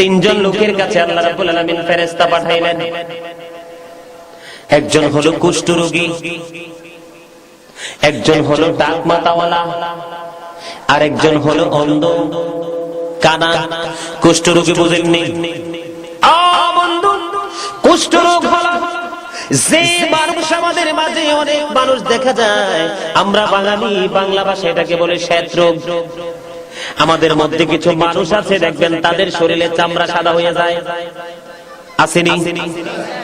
তিনজন লোকের কাছে আল্লাহ রাব্বুল আলামিন ফেরেশতা পাঠাইলেন। একজন হলো কুষ্ঠ রোগী, একজন হলো টাক মাথাওয়ালা, আর একজন হলো অন্ধ কানা। কুষ্ঠ রোগী বুঝেননি? বন্ধু, কুষ্ঠ রোগ হলো যে মানুষ, আমাদের মাঝে অনেক মানুষ দেখা যায়, আমরা বাঙালি বাংলা ভাষায় এটাকে বলে শ্বেত রোগ। আমাদের মধ্যে কিছু মানুষ আছে দেখবেন তাদের শরীরে চামড়া সাদা হয়ে যায়, আসেনি?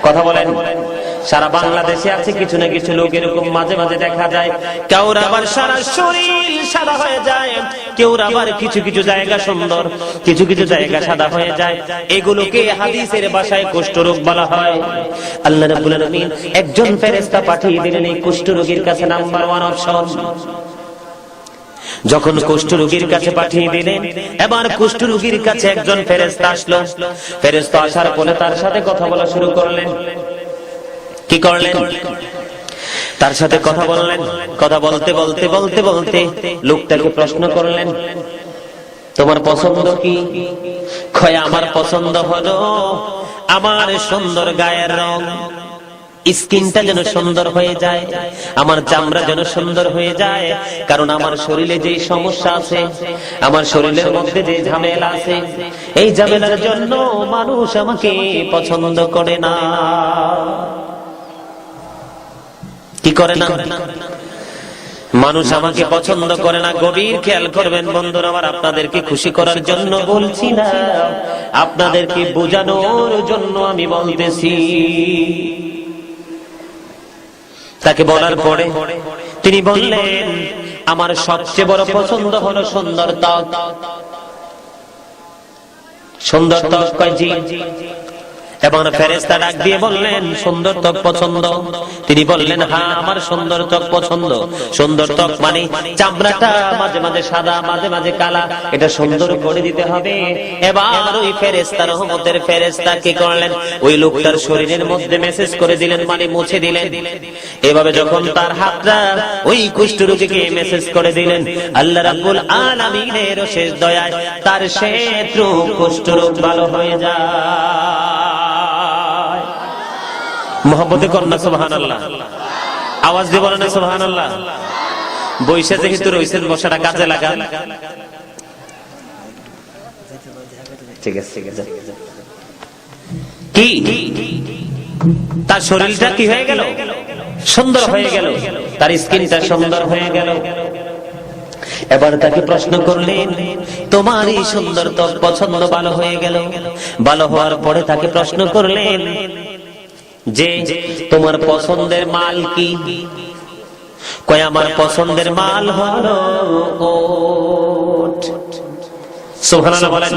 কথা বলেন। সারা বাংলাদেশে আছে কিছু না কিছু লোক এরকম মাঝে মাঝে দেখা যায়। কেউ আবার সারা শরীর সাদা হয়ে যায়, কেউ আবার কিছু কিছু জায়গা সুন্দর, কিছু কিছু জায়গা সাদা হয়ে যায়। এগুলোকে হাদিসের ভাষায় কুষ্ঠরোগ বলা হয়। আল্লাহ রাব্বুল আলামিন একজন ফেরেশতা পাঠিয়ে দিলেন এই কুষ্ঠরোগীর কাছে, নাম্বার 1 অপশন। যখন কুষ্ঠরোগীর কাছে পাঠিয়ে দিলেন, এবার কুষ্ঠরোগীর কাছে একজন ফেরেশতা আসলো। ফেরেশতা আসার পরে তার সাথে কথা বলা শুরু করলেন। কি করলেন? তার সাথে কথা বললেন। কথা বলতে বলতে বলতে বলতে লোকটাকে প্রশ্ন করলেন, তোমার পছন্দ কি? কয়, আমার পছন্দ হলো আমার সুন্দর গায়ের রং, স্কিনটা যেন সুন্দর হয়ে যায়, আমার চামড়া যেন সুন্দর হয়ে যায়। কারণ আমার শরীরে যে সমস্যা আছে, আমার শরীরের মধ্যে যে ঝামেলা আছে, এই ঝামেলার জন্য মানুষ আমাকে পছন্দ করে না। কি করে না? মানুষ আমাকে পছন্দ করে না। গভীর খেয়াল করবেন বন্ধুরা আমার, আপনাদেরকে খুশি করার জন্য বলছি না, আপনাদেরকে বোঝানোর জন্য আমি বলতেছি। তাকে বলার পরে তিনি বললেন, আমার সবচেয়ে বড় পছন্দ হলো সুন্দর ত্বক। সুন্দর ত্বক কয় জি। এবং ফেরেশতা ডাক দিয়ে বললেন, সুন্দর ত্বক পছন্দ? তিনি বললেন, হ্যাঁ আমার সুন্দর ত্বক পছন্দ। সুন্দর ত্বক মানে চামড়াটা মাঝে মাঝে সাদা মাঝে মাঝে কালা, এটা সুন্দর করে দিতে হবে। এবার ওই ফেরেশতা, রহমতের ফেরেশতা কি করলেন, ওই লোকটার শরীরের মধ্যে মেসেজ করে দিলেন, মানে মুছে দিলেন। এভাবে যখন তার হাতটা ওই কুষ্ঠরোগীকে মেসেজ করে দিলেন, আল্লাহ রাব্বুল আলামিনের শেষ দয়ায় তার শ্বেত রোগ কুষ্ঠরোগ ভালো হয়ে যায়। মোহাম্মতে কন্যা সুবহানাল্লাহ, আওয়াজ দিয়ে বলেন সুবহানাল্লাহ। বৈশা যেহেতু রয়েছেন, বসাটা কাজে লাগান। ঠিক আছে, ঠিক আছে। কি তার শরীরটা কি হয়ে গেল? সুন্দর হয়ে গেল, তার স্কিনটা সুন্দর হয়ে গেল। এবার তাকে প্রশ্ন করলেন, তোমার এই সুন্দর ত্বক পছন্দ ভালো হয়ে গেল। ভালো হওয়ার পরে তাকে প্রশ্ন করলেন যে তোমার পছন্দের মাল কি? কয়, আমার পছন্দের মাল হলো ওট। সুবহানাল্লাহ বলেন।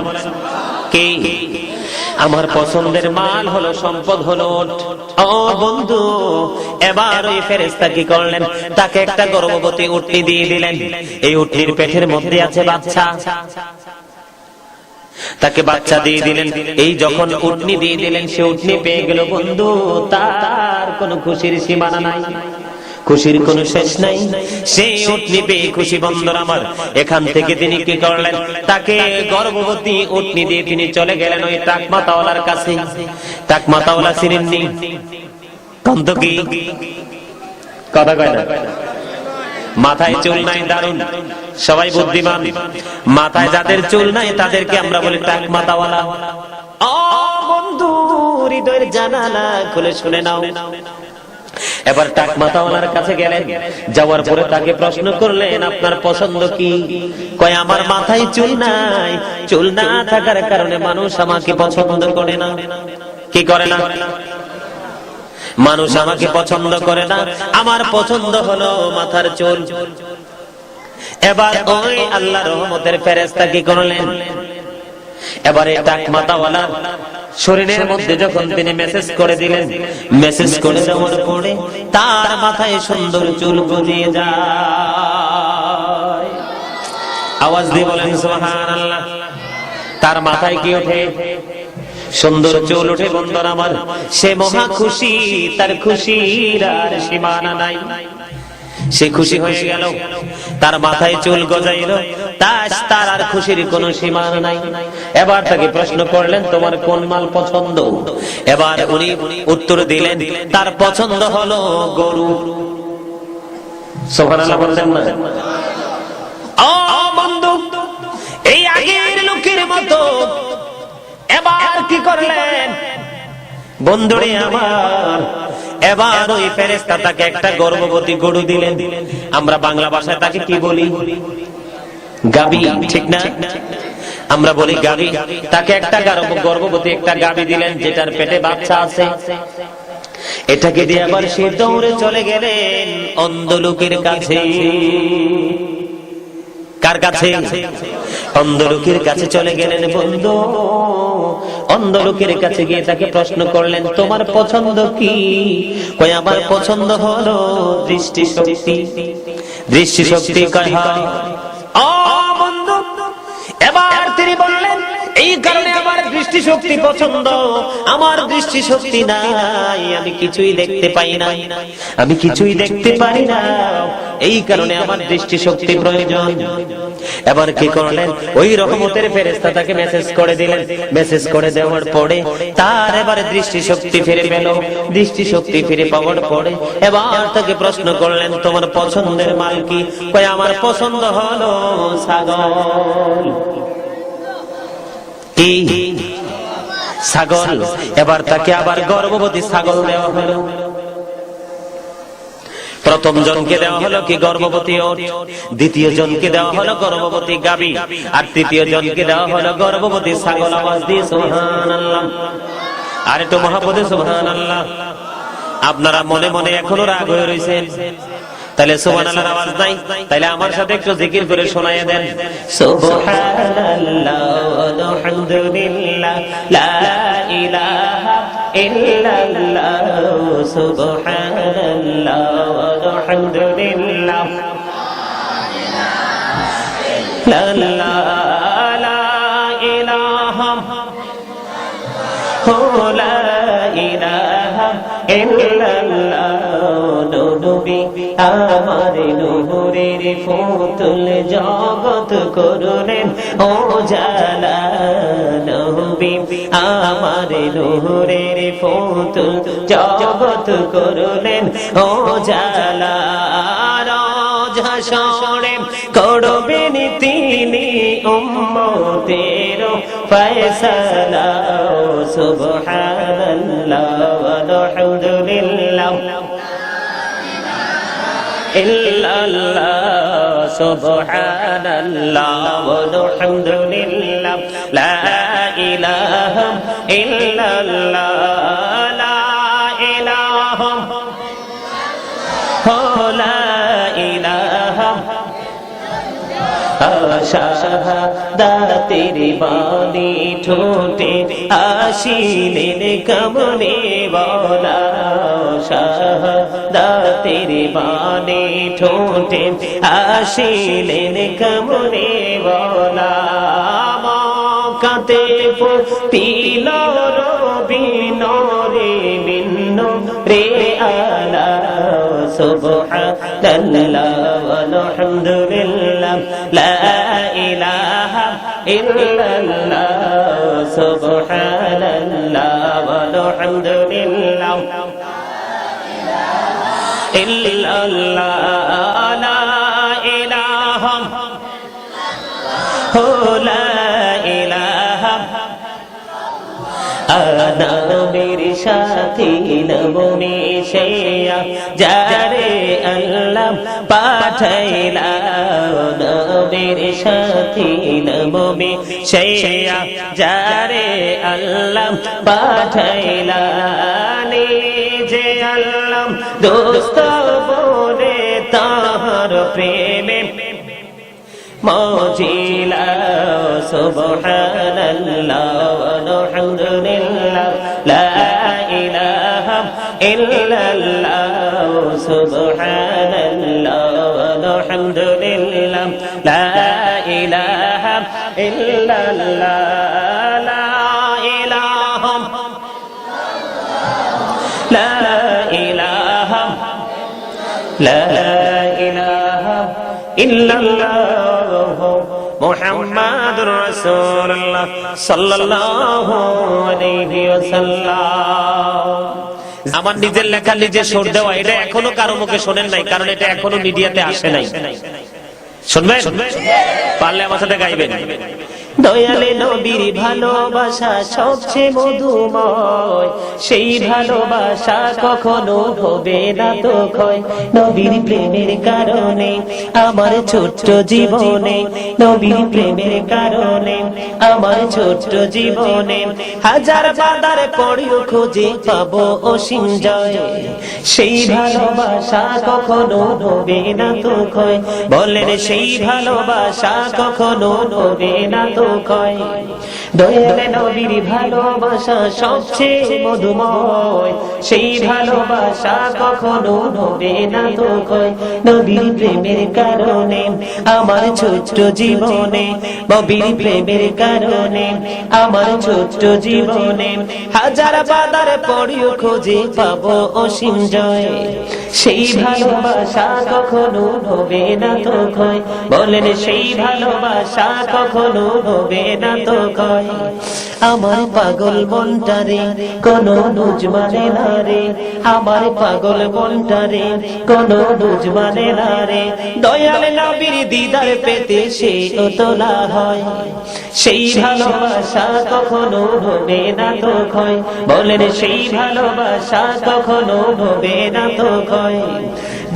কি? আমার পছন্দের মাল হলো, সম্পদ হলো ওট। ও বন্ধু, এবার ওই ফেরেশতা কি করলেন, তাকে একটা গর্ভবতী উটনি দিয়ে দিলেন। এই উটনির পেটের মধ্যে আছে বাচ্চা, তাকে বাচ্চা দিয়ে দিলেন। এই যখন উটনি দিয়ে দিলেন, সে উটনি পেয়ে গেল বন্ধু, তার কোনো খুশির সীমানা নাই, খুশির কোনো শেষ নাই। সেই উটনি পেয়ে খুশি বন্ধুর আমার। এখান থেকে তিনি কি করলেন, তাকে গর্ভবতী উটনি দিয়ে তিনি চলে গেলেন ওই টাক মাথাওয়ালার কাছে। টাক মাথাওয়ালা চিনেননি? কন্ত কি কথা কয় না? মাথায় চুল নাই, দারুন, সবাই বুদ্ধিমান। মাথায় যাদের চুল নাই তাদেরকে আমরা বলি টাক মাথাওয়ালা। ও বন্ধু, হৃদয়ের জানালা খুলে শুনে নাও। এবার টাক মাথাওয়ালার কাছে গেলেন, যাওয়ার পরে তাকে প্রশ্ন করলেন, আপনার পছন্দ কি? কয়, আমার মাথায় চুল নাই, চুল না থাকার কারণে মানুষ আমাকে পছন্দ করে না। কি করে না? মানুষ আমাকে পছন্দ করে না, আমার পছন্দ হলো মাথার চুল। এবার ওই আল্লাহ রহমতের ফেরেশতা কি করলেন, এবারে টাক মাথাওয়ালা শরীরের মধ্যে যখন তিনি মেসেজ করে দিলেন, মেসেজ করে দেওয়ার পরে তার মাথায় সুন্দর চুল গজিয়ে যায়। আওয়াজ দিয়ে বলেন সুবহানাল্লাহ। তার মাথায় কি ওঠে? সুন্দর চুল ওঠে বন্ধুর আমার। সে মহা খুশি, তার খুশির আর সীমানা নাই। সে খুশি হয়ে গেল, তার মাথায় চুল গজাইল, তার আর খুশির কোনো সীমা নাই। এবার তাকে প্রশ্ন করলেন, তোমার কোন মাল পছন্দ? এবার উনি উত্তর দিলেন, তার পছন্দ হলো গরু। সুবহানাল্লাহ বললেন না? ও বন্ধু, এই আগের লোকের মতো এবার কি করলেন বন্ধুরে আমার? এবার ওই ফেরেশতা তাকে একটা গর্ভবতী গরু দিলেন। আমরা বাংলা ভাষায় তাকে কি বলি? গাবি, ঠিক না? আমরা বলি গাবি। তাকে একটা গর্ভবতী একটা গাবি দিলেন, যেটার পেটে বাচ্চা আছে। এটাকে দিয়ে আবার সে দৌড়ে চলে গেলেন অন্ধ লোকের কাছে। কার কাছে? অন্ধ লোকের কাছে চলে গেলেন বন্ধু। অন্ধ লোকের কাছে গিয়ে তাকে প্রশ্ন করলেন, তোমার পছন্দ কি? কই আমার পছন্দ হলো দৃষ্টিশক্তি। দৃষ্টিশক্তি কয় হয়। ও বন্ধু, এবার তিনি বললেন, এই কারণে আমার দৃষ্টিশক্তি পছন্দ। আমার দৃষ্টিশক্তি নাই, আমি কিছুই দেখতে পাই না, আমি কিছুই দেখতে পারি না, এই কারণে আমার দৃষ্টিশক্তি প্রয়োজন। এবার কি করলেন? ওই রহমতের ফেরেশতা তাকে মেসেজ করে দিলেন। মেসেজ করে দেওয়ার পরে তার এবারে দৃষ্টিশক্তি ফিরে পেল। দৃষ্টিশক্তি ফিরে পাওয়ার পরে এবার তাকে প্রশ্ন করলেন, তোমার পছন্দের মাল কি? কই আমার পছন্দ হলো ছাগল। কি? ছাগল। এবার তাকে আবার গর্ভবতী ছাগল দেওয়া হলো। প্রথম জনকে দেওয়া হলো কি? গর্ভবতী ওট। দ্বিতীয় জনকে দেওয়া হলো গর্ভবতী গাবি। আর তৃতীয় জনকে দেওয়া হলো গর্ভবতী ছাগল। আওয়াজ দিয়ে সুবহানাল্লাহ। আর একটু মহাপদে সুবহানাল্লাহ। আপনারা মনে মনে এখনো রাগ হয়ে রয়েছেন, তাহলে সুবহানাল্লাহর আওয়াজ নাই? তাহলে আমার সাথে একটু জিকির করে শোনায় দেন, সুবহানাল্লাহ আলহামদুলিল্লাহ লা ইলাহা ইল্লাল্লাহ সুবহানাল্লাহ আলহামদুলিল্লাহ লা ইলাহা লা ইলাহা ইল্লাল্লাহ। নবী আমার নূরের ফুতুল জগৎ করলেন ও জালা। নবী আমার নূরের ফুতুল জগৎ করলেন ও জালা। রোজ হাসরে করবেন তিনি উম্মতের ফয়সালা। সুবহানাল্লাহ আলহামদুলিল্লাহ ইল্লাল্লাহ সুবহানাল্লাহ আলহামদুলিল্লাহ লা ইলাহা ইল্লাল্লাহ লা ইলাহা লা ইলাহা। শাহাদাতের বাণী ঠোঁটে আসিলেন কমলে ওয়ালা। শাহাদাতের বাণী ঠোঁটে আসিলেন কমলে ওয়ালা। মক্কাতে ফুটিল রবি নূরে মিন নূরে আলা। সুবহানাল্লাহ আলহামদুলিল্লাহ লা ইলাহা ইল্লাল্লাহ সুবহানাল্লাহ আলহামদুলিল্লাহ ইল্লাল্লাহ লা ইলাহা লা ইলাহা। আনামের সাথী নবী শেয়া যারে আল্লাহ পাঠাইলা। নবীর সাথী নবী শেয়া যারে আল্লাহ পাঠাইলা। নিজে আল্লাহ দোস্ত বলে তাহার প্রেমে মজিলা। সুবহানাল্লাহ আলহামদুলিল্লাহ লা ইলাহা ইল্লাল্লাহ সুবহানাল্লাহ আলহামদুলিল্লাহ লা ইলাহা ইল্লাল্লাহ লা ইলাহা লা ইলাহা লা ইল্লাল্লাহু মুহাম্মাদুর রাসূলুল্লাহ সাল্লাল্লাহু আলাইহি ওয়াসাল্লাম। আমার নিজের লেখা নিজে সুর দেওয়া, এটা এখনো কারো মুখে শোনেন নাই, কারণ এটা এখনো মিডিয়াতে আসে নাই। শুনবেন? পারলে আমার সাথে গাইবেন। দয়ালে নবীর ভালোবাসা সবচেয়ে মধুময়, সেই ভালোবাসা কখনো হবে না তো ক্ষয়। নবীর প্রেমের কারণে আমার ছোট্ট জীবনে, নবীর প্রেমের কারণে আমার ছোট্ট জীবনে হাজার বাধার পরেও খুঁজে পাবো অসীম জয়। সেই ভালোবাসা কখনো হবে না তো ক্ষয়। বলেন সেই ভালোবাসা কখনো হবে না তো ক্ষয়। দয়ালে নবীর ভালোবাসা সবচেয়ে মধুময়, সেই ভালোবাসা কখনো হবে না তো ক্ষয়। নবীর প্রেমের কারণে আমার ছোট্ট জীবনে, নবীর প্রেমের কারণে আমার ছোট্ট জীবনে হাজার বাধার পরেও খুঁজে পাবো অসীম জয়। সেই ভালোবাসা কখনো হবে না তো ক্ষয়। বলেন সেই ভালোবাসা কখনো হবে না তো ক্ষয়। আমার পাগল মনটারে কোনো বুঝ মানে না রে, আমার পাগল মনটারে কোনো বুঝ মানে না রে। দয়াল নবীর দিদার পেতে সে তোলা হয়, সেই ভালোবাসা কখনো হবে না তো ক্ষয়। বলেন সেই ভালোবাসা কখনো হবে না তো ক্ষয়।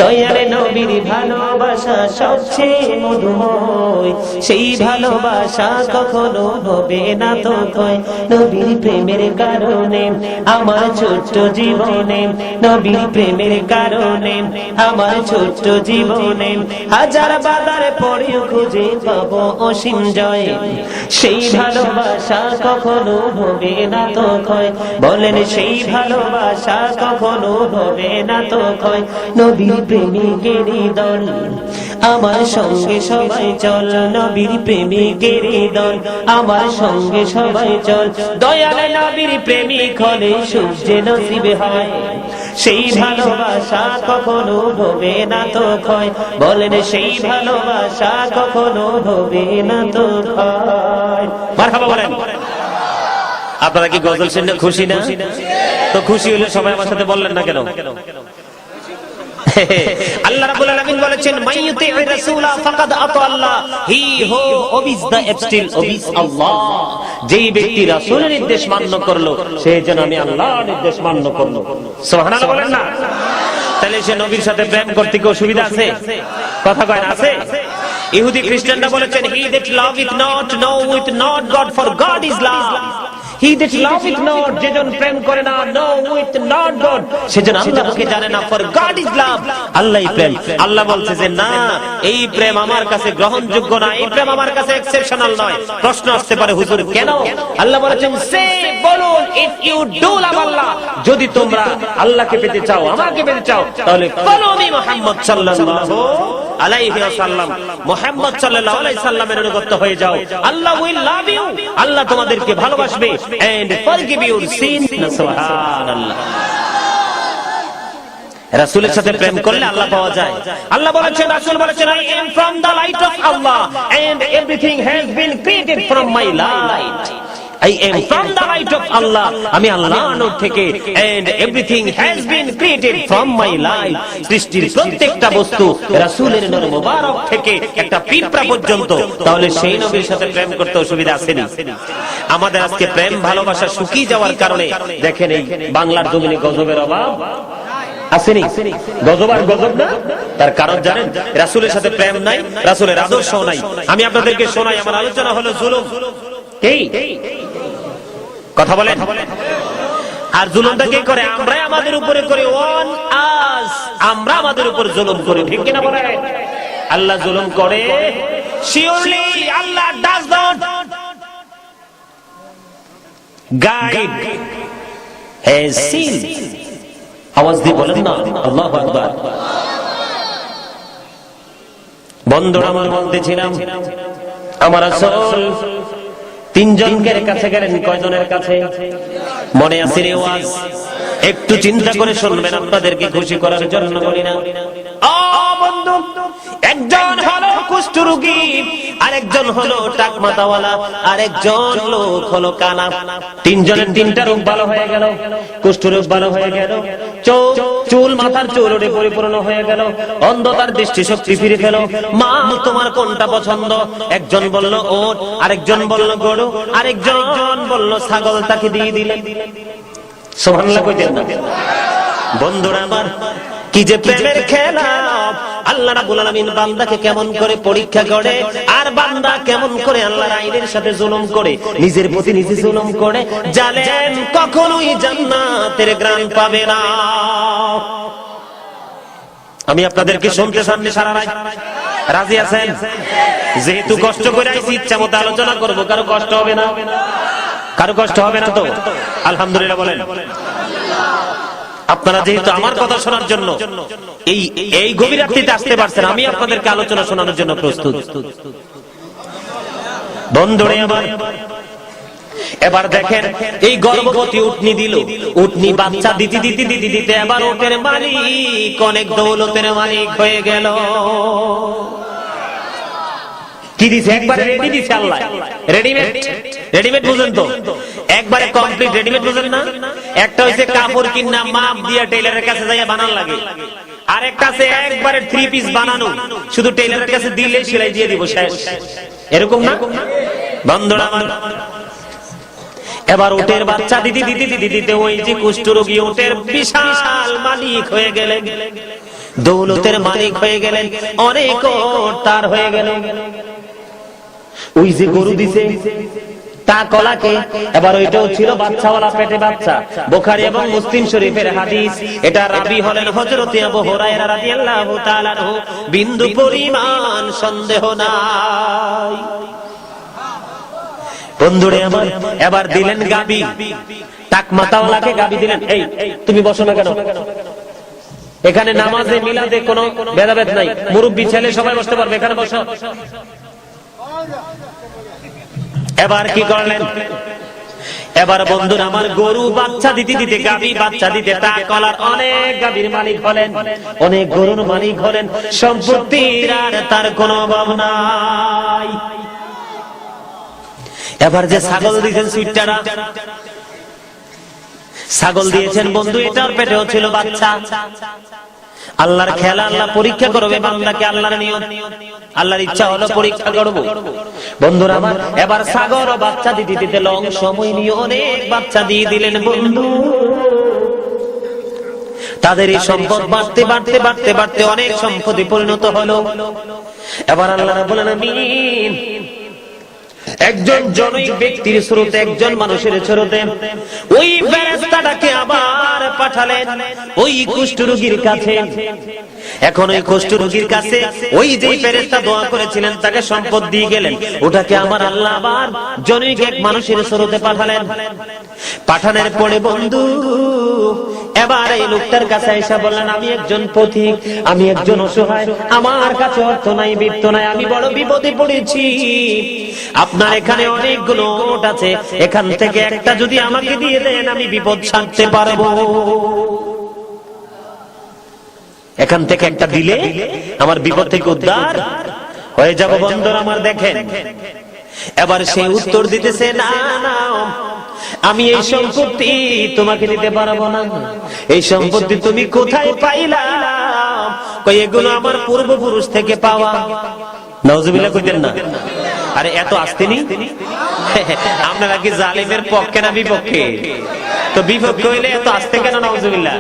দয়াল নবীর ভালোবাসা সবচেয়ে মধুময়, সেই ভালোবাসা কখনো হবে না তো ক্ষয়। নবীর প্রেমের কারণে আমার ছোট্ট জীবনে, নবীর প্রেমের কারণে আমার ছোট্ট জীবনে হাজার বাধার পরেও খুঁজে পাবো অসীম জয়। সেই ভালোবাসা কখনো হবে না তো ক্ষয়। বলেন সেই ভালোবাসা কখনো হবে না তো ক্ষয়। নবীর প্রেমিকের দল আমার সঙ্গে সবাই চল, নবীর প্রেমিকের দল আমার সঙ্গে সবাই চল। দয়াল নবীর প্রেমিক হলে সুখ যে নসিব হয়, সেই ভালোবাসা কখনো হবে না তো ক্ষয়। বলেন সেই ভালোবাসা কখনো হবে না তো ক্ষয়। মারহাবা বলেন। আপনারা কি গজল শুনে খুশি না? তো খুশি হলে সবাই আমার সাথে বললেন না কেন? আল্লাহ রাব্বুল আলামিন বলেছেন মাইয়ুতি'র রাসূলা ফাকাদ আতা আল্লাহ, হি হু ওবিস দা এবস্টিল ওবিস আল্লাহ। যেই ব্যক্তি রাসূলের নির্দেশ মান্য করলো সে যেন আমি আল্লাহর নির্দেশ মান্য করলো। সুবহানাল্লাহ বলেন না? তাহলে সে নবীর সাথে প্রেম করতে কি অসুবিধা আছে? কথা কয় না আছে? ইহুদি খ্রিস্টানরা বলেছেন he that loveth not knoweth not God, for God is love. He that loveth not, যেজন প্রেম করে না, knoweth not God, সেজন আল্লাহকে জানে না, for God is love, আল্লাহই প্রেম। আল্লাহ বলছে যে না, এই প্রেম আমার কাছে গ্রহণযোগ্য না, এই প্রেম আমার কাছে এক্সেপশনাল নয়। প্রশ্ন আসতে পারে হুজুর কেন? আল্লাহ বলেছেন সে বলুন if you do love Allah, যদি তোমরা আল্লাহকে পেতে চাও, আমাকে পেতে চাও, তাহলে follow me Muhammad sallallahu আলাইহি ওয়াসাল্লাম, মুহাম্মদ সাল্লাল্লাহু আলাইহি সাল্লামের অনুগত হয়ে যাও। আল্লাহ will love you, আল্লাহ তোমাদেরকে ভালোবাসবে and forgive your sins. সুবহানাল্লাহ। রাসূলের সাথে প্রেম করলে আল্লাহ পাওয়া যায়। আল্লাহ বলেছেন, রাসূল বলেছেন I am from the light of Allah and everything has been created from my light. I am from the light of Allah, আমি আল্লাহর নূর থেকে, and everything has been created from my light. সৃষ্টির প্রত্যেকটা বস্তু রাসূলের নূর মোবারক থেকে একটা পিঁপড়া পর্যন্ত। তাহলে সেই নবীর সাথে প্রেম করতে অসুবিধা আছে না? আমাদের আজকে প্রেম ভালোবাসা শুকিয়ে যাওয়ার কারণে দেখেন এই বাংলার জমিনে গজবের অভাব আসেনি। গজব আর গজব না, তার কারণ জানেন? রাসূলের সাথে প্রেম নাই, রাসূলের আদর্শ নাই। আমি আপনাদেরকে শোনাই, আমার আলোচনা হলো জুলুম। কি কথা বলেন? আর জুলুমটা কে করে? আমরাই আমাদের উপরে করি। ওয়ান আস, আমরা আমাদের উপর জুলুম করি, ঠিক কিনা বলেন? আল্লাহ জুলুম করে? Surely Allah does not guide has seen. আওয়াজ দিয়ে বলেন না আল্লাহু আকবার। বন্ধুরা আমার বলতেছিলাম, আমার রাসূল তিনজনের কাছে গেলেন। কয়জনের কাছে মনে আছে রে ওয়াজ? একটু চিন্তা করে শুনবেন, আপনাদেরকে খুশি করার জন্য বলি না। ও বন্ধু, একজন হলো কুষ্ঠরোগী, আরেকজন হলো টাকমাতাওয়ালা, আরেকজন লোক হলো কানা। তিনজনের তিনটা রোগ ভালো হয়ে গেল। কুষ্ঠরোগ ভালো হয়ে গেল, চুল মাথার চুল ওঠে পরিপূর্ণ হয়ে গেল, অন্ধতার দৃষ্টিশক্তি ফিরে গেল। মা তোমার কোনটা পছন্দ? একজন বলল ওট, আরেকজন বলল গরু, আরেকজন বলল ছাগল, তাকে দিয়ে দিলেন। সুবহানাল্লাহ কইতেন না? বন্ধুরা আমার, কি যে প্রেমের খেলা! আল্লাহ রাব্বুল আলামিন বান্দাকে কেমন করে পরীক্ষা করে, আর বান্দা কেমন করে আল্লাহর আইনের সাথে জুলুম করে, নিজের প্রতি নিজে জুলুম করে, জানেন কখনোই জান্নাতের ঘ্রাণ পাবে না। আমি আপনাদেরকে শুনতে সামনে সারা রাত রাজি আছেন? যেহেতু কষ্ট করে আইছি, ইচ্ছা মতো আলোচনা করবো, কারো কষ্ট হবে না? কারো কষ্ট হবে না তো? আলহামদুলিল্লাহ বলেন। আপনারা যেহেতু আমার কথা শোনার জন্য এই গভীর রাত্রিতে আসতে পারছেন, আমি আপনাদেরকে আলোচনা শোনানোর জন্য প্রস্তুত। বন্ধুরে আমার, এবার দেখেন, এই গর্ভবতী উটনি দিল, উটনি বাচ্চা দিতে দিতে দিতে দিতে এবার উটের মালিক অনেক দৌলতের মালিক হয়ে গেল। কি দিছে? একবারে রেডি দিছে আল্লাহ। রেডিমেড, রেডিমেড বুঝেন তো? একবারে কমপ্লিট রেডিমেড বুঝেন না? একটা হইছে কাপড় কিনা মাপ দিয়া টেইলারের কাছে যাইয়া বানান লাগে, আর একটা আছে একবারে 3 পিস বানানো, শুধু টেইলারের কাছে দিলে সেলাই দিয়ে দিব, শেষ। এরকম না বন্ধুরা আমার? এবার উটের বাচ্চা দিতে দিতে দিতে দিতে ওই যে কুষ্ঠরোগী উটের বিশাল মালিক হয়ে গেলেন, দৌলতের মালিক হয়ে গেলেন, অনেক তার হয়ে গেল। ওই যে গরু দিছে তা কলাকে, এবার ওইটাও ছিল বাচ্চাওয়ালা, পেটে বাচ্চা। বুখারী এবং মুসলিম শরীফের হাদিস। এটা রাবী হলেন হযরত আবু হুরায়রা রাদিয়াল্লাহু তাআলা আনহু, বিন্দু পরিমাণ সন্দেহ নাই। বন্ধুরে আমার, এবার দিলেন গাবি, টাকমাতাওয়ালাকে গাবি দিলেন। এই তুমি বসো না কেন? এখানে নামাজে মিলাদে কোনো ভেদাভেদ নাই, মুরব্বী ছেলে সবাই বসতে পারবে, এখানে বসো। এবার কি করলেন? এবার বন্ধুরা আমার, গরু বাচ্চা দিতে দিতে, গাবি বাচ্চা দিতে, টাকলার অনেক গাবির মালিক হলেন, অনেক গরুর মালিক হলেন, সম্পত্তির আর তার কোনো অভাব নাই। এবার যে ছাগল দিয়েছেন সুইটারা, ছাগল দিয়েছেন বন্ধু, এটার পেটেও ছিল বাচ্চা। আল্লাহর খেলা, আল্লাহ পরীক্ষা করবে বান্দাকে, আল্লাহর নিয়ত, আল্লাহর ইচ্ছা হলো পরীক্ষা করব। বন্ধুরা আমার, এবার ছাগল ও বাচ্চা দিতে দিতে লং সময় নিয়ে অনেক বাচ্চা দিয়ে দিলেন বন্ধু। তাদের এই সম্পদ বাড়তে বাড়তে বাড়তে বাড়তে অনেক সম্পদে পরিণত হলো। এবার আল্লাহ রাব্বুল আলামিন একজন জনৈক ব্যক্তির স্রোতে, একজন মানুষের স্রোতে ওই ফেরেশতাটাকে আবার পাঠালেন ওই কুষ্ঠরোগীর কাছে। এখন ওই কুষ্ঠরোগীর কাছে ওই যে ফেরেশতা দোয়া করেছিলেন, তাকে সম্পদ দিয়ে গেলেন, ওটাকে আমার আল্লাহ আবার জনৈক এক মানুষের স্রোতে পাঠালেন। পাঠানোর পরে বন্ধু এবার এই লোকটার কাছে এসে বললেন, আমি একজন পথিক, আমি একজন অসহায়, আমার কাছে অর্থ নাই, বিত্ত নাই, আমি বড় বিপদে পড়েছি। আপনার এখানে অনেকগুলো ওট আছে, এখান থেকে একটা যদি আমাকে দিয়ে দেন, আমি বিপদ সারতে পারবো। এখান থেকে একটা দিলে আমার বিপদ থেকে উদ্ধার হয়ে যাব। বন্ধুরা আমার দেখেন, এবার সে উত্তর দিতেছে, না না, আমি এই সম্পত্তি তোমাকে দিতে পারবো না। এই সম্পত্তি তুমি কোথায় পাইলা? কই এগুলো আমার পূর্বপুরুষ থেকে পাওয়া। নাউজুবিল্লাহ কইতেন না? আরে এত আসতেনি, আপনারা কি জালিমের পক্ষে না বিপক্ষে? তো বিপক্ষে হইলে এত আসতে কেন? নাউজুবিল্লাহ।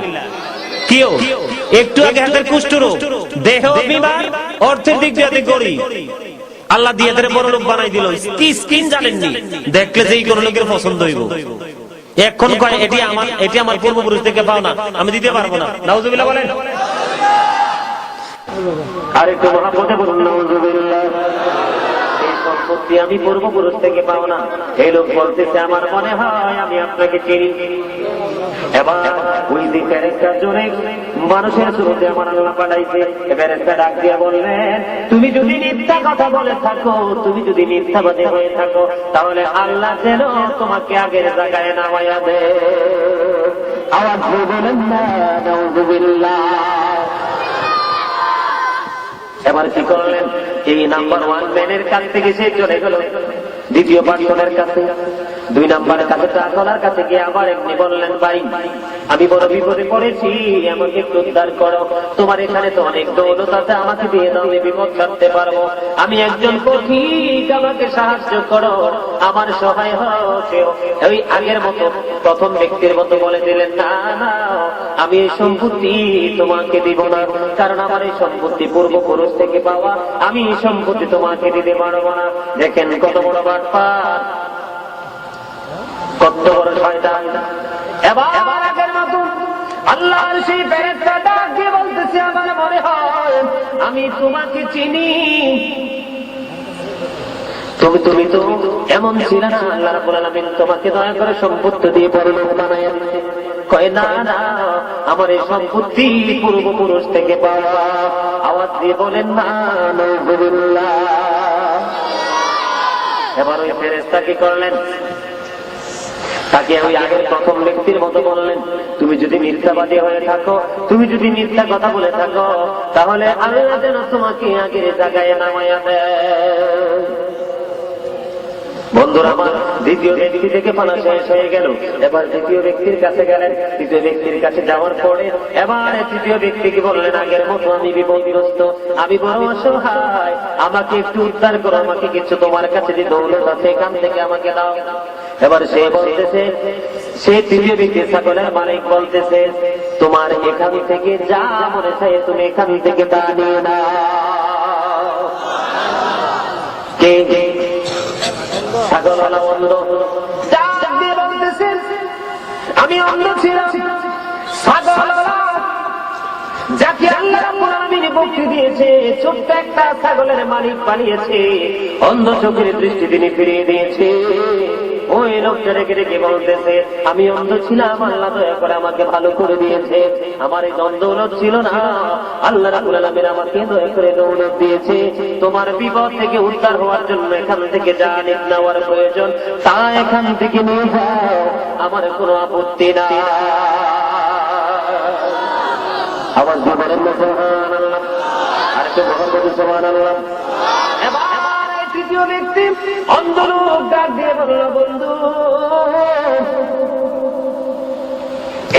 কিও একটু আগে হাতের কুষ্ঠরোগ, দেহ বিমার, অর্থের দিক দিয়ে গরিব, আল্লাহ দিয়ে তাদের বড় লোক বানাই দিল। কি স্কিন জানেননি? দেখলে যেই কোন লোকের পছন্দ হইব। এখন কয় এটি আমার পূর্বপুরুষ থেকে পাও না, আমি দিতে পারবো না। নাউজুবিল্লাহ বলেন। আরেকটু মহাপদে বলুন নাউজুবিল্লাহ। এই সম্পত্তি আমি পূর্বপুরুষ থেকে পাও না। এই লোক বলতেছে, আমার মনে হয় আমি আপনাকে চিনি। এবার ওই যে ফেরেশতা জোরে মানুষের শুরুতে আমার আল্লাহ পাঠাইছে, ফেরেশতা ডাক দিয়ে বললেন, তুমি যদি মিথ্যা কথা বলে থাকো, তুমি যদি মিথ্যাবাদী হয়ে থাকো, তাহলে আল্লাহ যেন তোমাকে আগের জায়গায় নামাইয়া দে। আওয়াজ দিয়ে বলেন না নাউজুবিল্লাহ। এবার কি করলেন, এই নাম্বার 1 ম্যানের কাছ থেকে সে চলে গেল দ্বিতীয় পার্সনের কাছে, 2 নাম্বারের কাছে, টাকার কাছে গিয়ে আবার এমনি বললেন, ভাই আমি বড় বিপদে পড়েছি, আমাকে একটু উদ্ধার করো, তোমার এখানে তো অনেক দৌলত আছে, আমাকে দিয়ে দাও, আমি বিপদ কাটতে পারবো, আমি একজন পথিক, আমাকে সাহায্য করো, আমার সহায় হচ্ছে। ওই আগের মতো প্রথম ব্যক্তির মতো বলে দিলেন, না না, আমি এই সম্পত্তি তোমাকে দিব না, কারণ আমার এই সম্পত্তি পূর্বপুরুষ থেকে পাওয়া, আমি এই সম্পত্তি তোমাকে দিতে পারবো না। দেখেন কত বড় বাটপার, কত বড় শয়তান। এবার আগের মতো আল্লাহর সেই ফেরেশতা ডাক দিয়ে বলতেছে, আমার মনে হয় আমি তোমাকে চিনি, তুমি তো এমন ছিল না, আল্লাহ রাব্বুল আলামিন তোমাকে দয়া করে সম্পত্তি দিয়ে পরলোক বানায় দিয়েছে। কয় না না, আমার এই সম্পত্তি পূর্বপুরুষ থেকে পাওয়া। আওয়াজ দিয়ে বলেন না, নাউযুবিল্লাহ। এবার ওই ফেরেশতা কি করলেন, তাকে ওই আগের প্রথম ব্যক্তির মতো বললেন, তুমি যদি মিথ্যাবাদী হয়ে থাকো, তুমি যদি মিথ্যা কথা বলে থাকো, তাহলে আল্লাহ যেন তোমাকে আগের জায়গায় নামায়া দেয়। বন্ধুরা আমার, দ্বিতীয় ব্যক্তি থেকে পানা শেষ হয়ে গেল, এবার তৃতীয় ব্যক্তির কাছে গেলেন। তৃতীয় ব্যক্তির কাছে যাওয়ার পরে এবার তৃতীয় ব্যক্তিকে বললেন, আগের মতো আমি বিপদগ্রস্ত, আমি বড় অসহায়, আমাকে একটু উদ্ধার করো, আমাকে কিছু তোমার কাছে যে দৌলত আছে এখান থেকে আমাকে দাও। এবার সে বলতেছে, সে তৃতীয় ব্যক্তি ছাগলের মালিক বলতেছে, তোমার এখান থেকে যা মনে চায় তুমি এখান থেকে তা নিয়ে নাও। কে ছাগলওয়ালা অন্ধ ডাক দিয়ে বলতেছে, আমি অন্ধ ছিলাম, ছাগলওয়ালা যাকে আল্লাহ রাব্বুল আলামিন মুক্তি দিয়েছে, ছোট্ট একটা ছাগলের মালিক বানিয়েছে, অন্ধ চোখের দৃষ্টি তিনি ফিরিয়ে দিয়েছে। ওই লোকটা রেখে রেখে বলতেছে, আমি অন্ধ ছিলাম, আল্লাহ দয়া করে আমাকে ভালো করে দিয়েছে, আমার এই দৌলত ছিল না, আল্লাহ রাব্বুল আলামিন আমাকে দয়া করে দৌলত দিয়েছে। তোমার বিপদ থেকে উদ্ধার হওয়ার জন্য এখান থেকে যা নেওয়ার প্রয়োজন তা এখান থেকে নিয়ে যাও, আমার কোনো আপত্তি না। আওয়াজ দিয়ে বলেন না সুবহানাল্লাহ, আর একটু বলেন সুবহানাল্লাহ। তৃতীয় ব্যক্তি অন্ধ লোক ডাক দিয়ে বলল, বন্ধু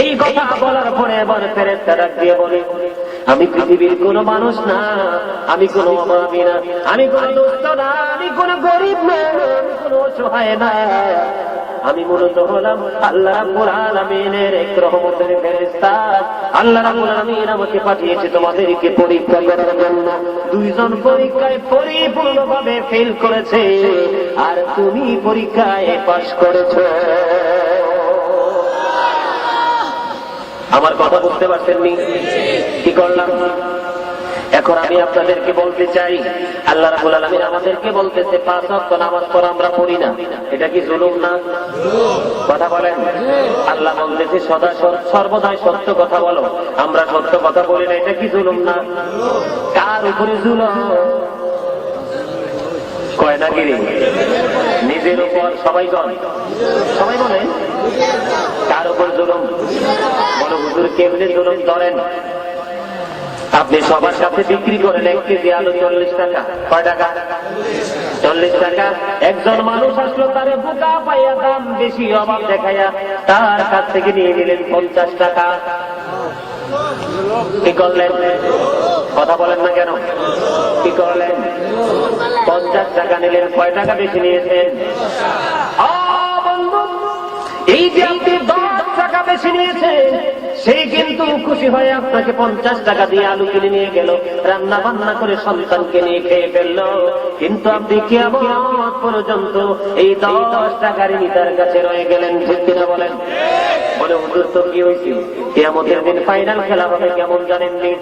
এই কথা বলার পরে এবার ফেরেশতা ডাক দিয়ে বলে, আমি পৃথিবীর কোন মানুষ না, আমি কোন অভাবী না, আমি কোন দুস্থ না, আমি কোন গরিব না, আমি কোন অসহায় না, আমি মূলত হলাম আল্লাহ রাব্বুল আলামিনের এক রহমতের ফেরেশতা। আল্লাহ রাব্বুল আলামিন আমাকে পাঠিয়েছে তোমাদেরকে পরীক্ষা করার জন্য। 2 জন পরীক্ষায় পরিপূর্ণভাবে ফেল করেছে, আর তুমি পরীক্ষায় পাস করেছো। আমার কথা বুঝতে পারছেন নি? কি করলাম এখন আমি আপনাদেরকে বলতে চাই, আল্লাহ রাব্বুল আলামিন আমাদেরকে বলতেছে 5 ওয়াক্ত নামাজ পড়া আমরা পড়ি না, এটা কি জুলুম না? কথা বলেন। আল্লাহ বলতেছে সদা সর্বদাই সত্য কথা বলো, আমরা সত্য কথা বলি না, এটা কি জুলুম না? কার উপরে জুলুম? কয় না গিরি নিজের উপর। সবাই বলে কার উপর জুলুম? বলো হুজুর কেমনে জুলুম ধরেন? আপনি সবার সাথে বিক্রি করেন 1 কেজি আলু 40 টাকা। কয় টাকা? 40 টাকা। একজন মানুষ আসলো, তারে বোকা পাইয়া দাম বেশি অভাব দেখাইয়া তার কাছ থেকে নিয়ে নিলেন 50 টাকা। কি করলেন? কথা বলেন না কেন? কি করলেন? 50 টাকা নিলেন, কয় টাকা বেশি নিয়েছেন? এই যে আপনি 10 টাকা বেশি নিয়েছেন, সেই কিন্তু খুশি হয়ে আপনাকে 50 টাকা দিয়ে আলু কিনে নিয়ে গেল, রান্না বান্না করে সন্তানকে নিয়ে খেয়ে ফেললো, কিন্তু আপনি কিয়ামত পর্যন্ত এই 10 টাকার তার কাছে রয়ে গেলেন। ঠিক কিনা বলেন? বলে হুজুর তো কি হয়েছে? কিয়ামতের দিন ফাইনাল খেলা হবে, কেমন জানেননি?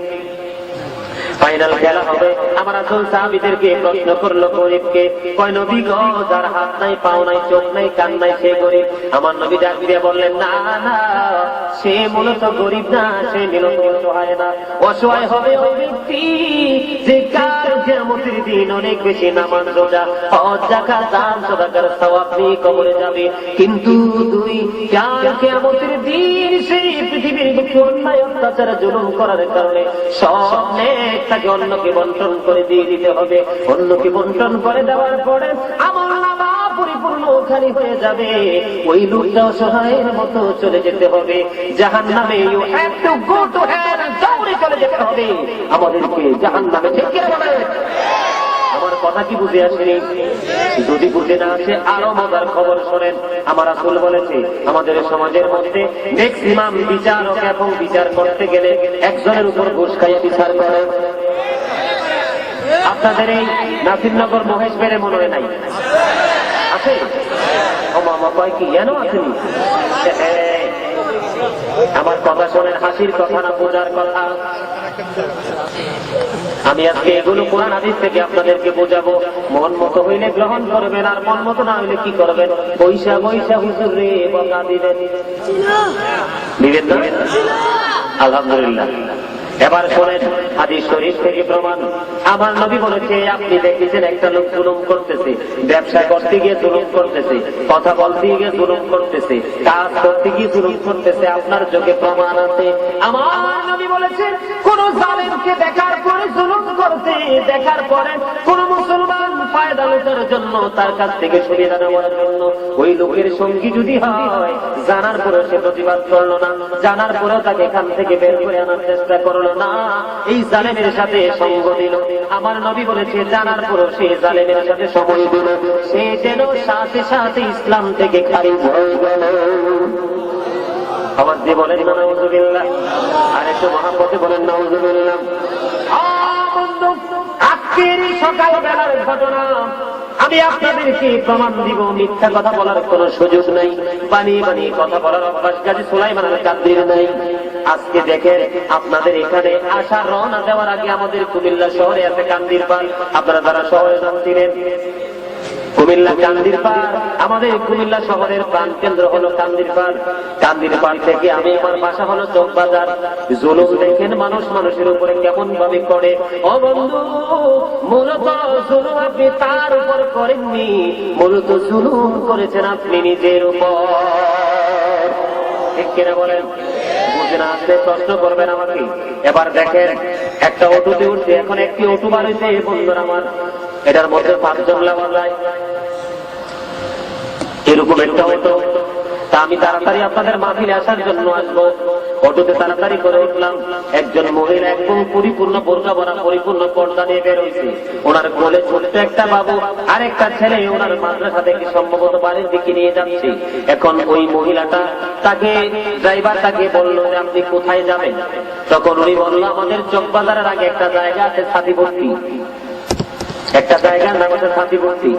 ফাইনাল খেলা হবে। আমার রাসূল সাহাবীদেরকে প্রশ্ন করলো, গরিবকে? কয় নবী গো, যার হাত নাই, পাও নাই, চোখ নাই, কান নাই, সে গরিব। আমার নবী ডাক দিয়ে বললেন, না না, সে মূলত গরিব না, সে মূলত অসহায় না। অসহায় হবে ওই ব্যক্তি যে কার কিয়ামতের দিন অনেক বেশি নামাজ, রোজা, হজ, যাকাত, দান, সাদাকার সওয়াব নিয়ে কবরে যাবে, কিন্তু 2 কার কিয়ামতের দিন সেই পৃথিবীর বুকে অন্যায় অত্যাচার জুলুম করার কারণে সব নেক তাকে অন্যকে বন্টন করে দিয়ে দিতে হবে। অন্যকে বন্টন করে দেওয়ার পরে আমলনামা পরিপূর্ণ খালি হয়ে যাবে। ওই লোকটা অসহায়ের মতো চলে যেতে হবে জাহান্নামে। You have to go to hell, দৌড়ে চলে যেতে হবে আমাদেরকে জাহান্নামে। ঠিক কি বলেন? আমার কথা কি বুঝে আসেনি? যদি বুঝে না আসে আরো মজার খবর শোনেন। আমার রাসূল বলেছে আমাদের সমাজের মধ্যে ম্যাক্সিমাম বিচারক এবং বিচার করতে গেলে একজনের উপর ঘুষ খাইয়ে বিচার করে। আপনাদের এই নাসিরনগর মহেশ বেড়ে মনে হয় নাই? আছে? ও মামা কয় কি এনো আসেনি? আমার কথা শোনেন, হাসির কথা না, বোঝার কথা। আমি আজকে এগুলো কোরআন হাদিস থেকে আপনাদেরকে বোঝাবো। মন মতো হইলে গ্রহণ করবেন, আর মন মতো না হইলে কি করবেন? পয়সা পয়সা হুজুর রে বকা দিবেন, দিবেন না? আলহামদুলিল্লাহ। এবার শোনেন হাদিস শরীফ থেকে প্রমাণ। আমার নবী বলেছে, আপনি দেখেছেন একটা লোক জুলুম করতেছে, ব্যবসা করতে গিয়ে জুলুম করতেছে, কথা বলতে গিয়ে জুলুম করতেছে, কাজ করতে গিয়ে জুলুম করতেছে, আপনার চোখে প্রমাণ আছে? আমার নবী বলেছে কোন জালেমকে দেখার পরে জুলুম করতে, দেখার পরে কোন মুসলমান ফায়দা লুটার জন্য, তার কাছ থেকে সুবিধা নেওয়ার জন্য ওই লোকের সঙ্গী যদি হয়, জানার পরেও সে প্রতিবাদ করলো না, জানার পরেও তাকে এখান থেকে বের করে আনার চেষ্টা করলো না, এই জালেমের সাথে সঙ্গ দিল, আমার নবী বলেছে জানার পরেও সে জালেমের সাথে সময় দিল, সে যেন সাথে সাথে ইসলাম থেকে খারিজ হয়ে গেল। আবার দিয়ে বলেন না নাউযুবিল্লাহ, আর একটু মহাব্বতে বলেন নাউযুবিল্লাহ। আজকের সকাল বেলার ঘটনা আমি আপনাদেরকে প্রমাণ দিব, মিথ্যা কথা বলার কোন সুযোগ নাই, বানিয়ে বানিয়ে কথা বলার অভ্যাস গাজী সুলাইমান আল কাদরির নাই। আজকে দেখেন আপনাদের এখানে আসা রওনা দেওয়ার আগে আমাদের কুমিল্লা শহরে আছে কান্দির পাল। আপনারা যারা শহরে জানছিলেন কুমিল্লা কান্দির পাড়, আমাদের কুমিল্লা শহরের প্রাণ কেন্দ্র হলো কান্দির পাড়। কান্দির পাড় থেকে আমি আমার বাসা হলো চকবাজার। জুলুম দেখেন মানুষ মানুষের উপরে কেমন ভাবে করে। ও বন্ধু, মূলত জুলুম আপনি তার উপর করেননি, মূলত জুলুম করেছেন আপনি নিজের উপর। ঠিক কিনা বলেন? বুঝে না আসলে প্রশ্ন করবেন আমাকে। এবার দেখেন একটা অটোতে উঠছে, এখন একটি অটো বার হয়েছে বন্ধুরা আমার, এটার মধ্যে 5 জন লাগা যায়, এরকম একটা অটো। তা আমি তাড়াতাড়ি আপনাদের মাহফিলে আসার জন্য আসবো, অটোতে তাড়াতাড়ি করে উঠলাম। একজন মহিলা একদম পরিপূর্ণ বোরকা পরা, পরিপূর্ণ পর্দা নিয়ে বের হয়েছে। ওনার কোলে ছোট্ট একটা বাবু আর একটা ছেলে ওনার মাদ্রাসা থেকে সম্ভবত বাড়ির দিকে নিয়ে যাচ্ছে। এখন ওই মহিলাটা তাকে, ড্রাইভার তাকে বললো যে আপনি কোথায় যাবেন? তখন উনি বললো আমাদের চকবাজারের আগে একটা জায়গা আছে ছাতিবর্তী, একটা জায়গার নাম হচ্ছে ছাতিবর্তী,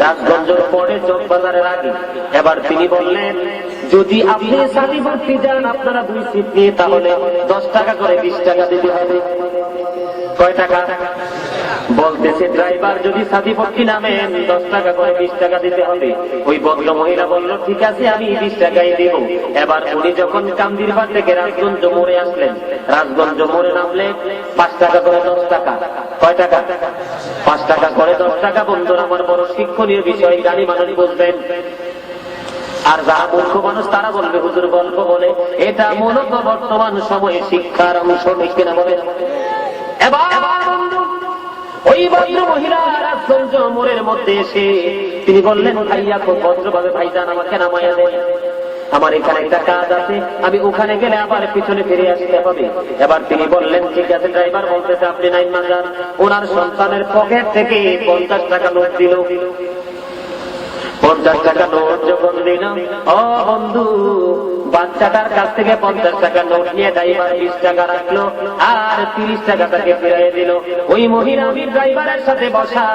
রাজগঞ্জের পরে চকবাজারের আগে। এবার তিনি বললেন যদি আপনি ছাতিবর্তী যান আপনারা 2 সিট নিয়ে, তাহলে 10 টাকা করে 20 টাকা দিতে হবে। কয় টাকা? বলতেছে ড্রাইভার যদি ছাতিবর্তী নামেন 10 টাকা করে 20 টাকা দিতে হবে। ওই ভদ্র মহিলা বলল ঠিক আছে আমি 20 টাকাই দিব। এবার উনি যখন কান্দিরপাড় থেকে রাজগঞ্জ মোড়ে আসলেন, রাজগঞ্জ মোড়ে নামলে 5 টাকা করে 10 টাকা। কয় টাকা? 5 টাকা করে 10 টাকা। বন্ধুরা আমার বড় শিক্ষণীয় বিষয়, জানি মানুষ বুঝবেন। আর যারা মূর্খ মানুষ তারা বলবে হুজুর গল্প বলে, এটা মূলত বর্তমান সময়ে শিক্ষার অংশ। ঠিক কিনা বলেন? এবার ওই ভদ্র মহিলা রাজগঞ্জ মোড়ের মধ্যে এসে তিনি বললেন ভাইয়া খুব ভদ্রভাবে, ভাইজান আমাকে নামাইয়া দেন, আমার এখানে একটা কাজ আছে, আমি ওখানে গেলে আবার পিছনে ফিরে আসতে হবে। এবার তিনি বললেন ঠিক আছে। ড্রাইভার বলতেছে আপনি নাইমা যান। ওনার সন্তানের পকেট থেকে 50 টাকা নোট দিল। 50 টাকা নোট যখন দিল, ও বন্ধু, বাচ্চাটার কাছ থেকে 50 টাকা নোট নিয়ে ড্রাইভার 20 টাকা রাখলো আর 30 টাকা তাকে ফিরিয়ে দিল। ওই মহিলা, আমি ড্রাইভারের সাথে বসা,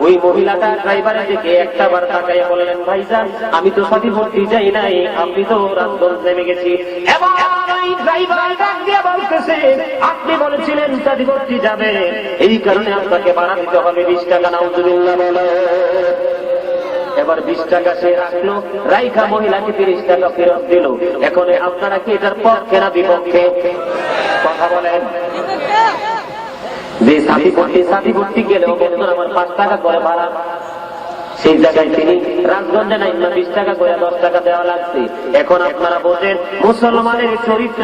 ওই মহিলাটা ড্রাইভারের দিকে একটা বার তাকায় বললেন ভাইজান আমি তো ছাতিবর্তী যাই নাই, আপনি তো রাজগঞ্জ নেমে গেছি। এবার ওই ড্রাইভার ডাক দিয়ে বলতেছে আপনি বলেছিলেন ছাতিবর্তী যাবে, এই কারণে আপনাকে ভাড়া দিতে হবে 20 টাকা। নাউযুবিল্লাহ বলে। এবার 20 টাকা সে রাখলো, রাইখা মহিলাকে 30 টাকা ফেরত দিল। এখন আপনারা কি এটার পক্ষে না বিপক্ষে? কথা বলেন। যে ছাতিবর্তী গেলেও বন্ধুরা আমার 5 টাকা করে ভাড়া, সেই জায়গায় তিনি রাজগঞ্জে নাই 20 টাকা করে 10 টাকা দেওয়া লাগছে। এখন আপনারা বোঝেন মুসলমানের চরিত্র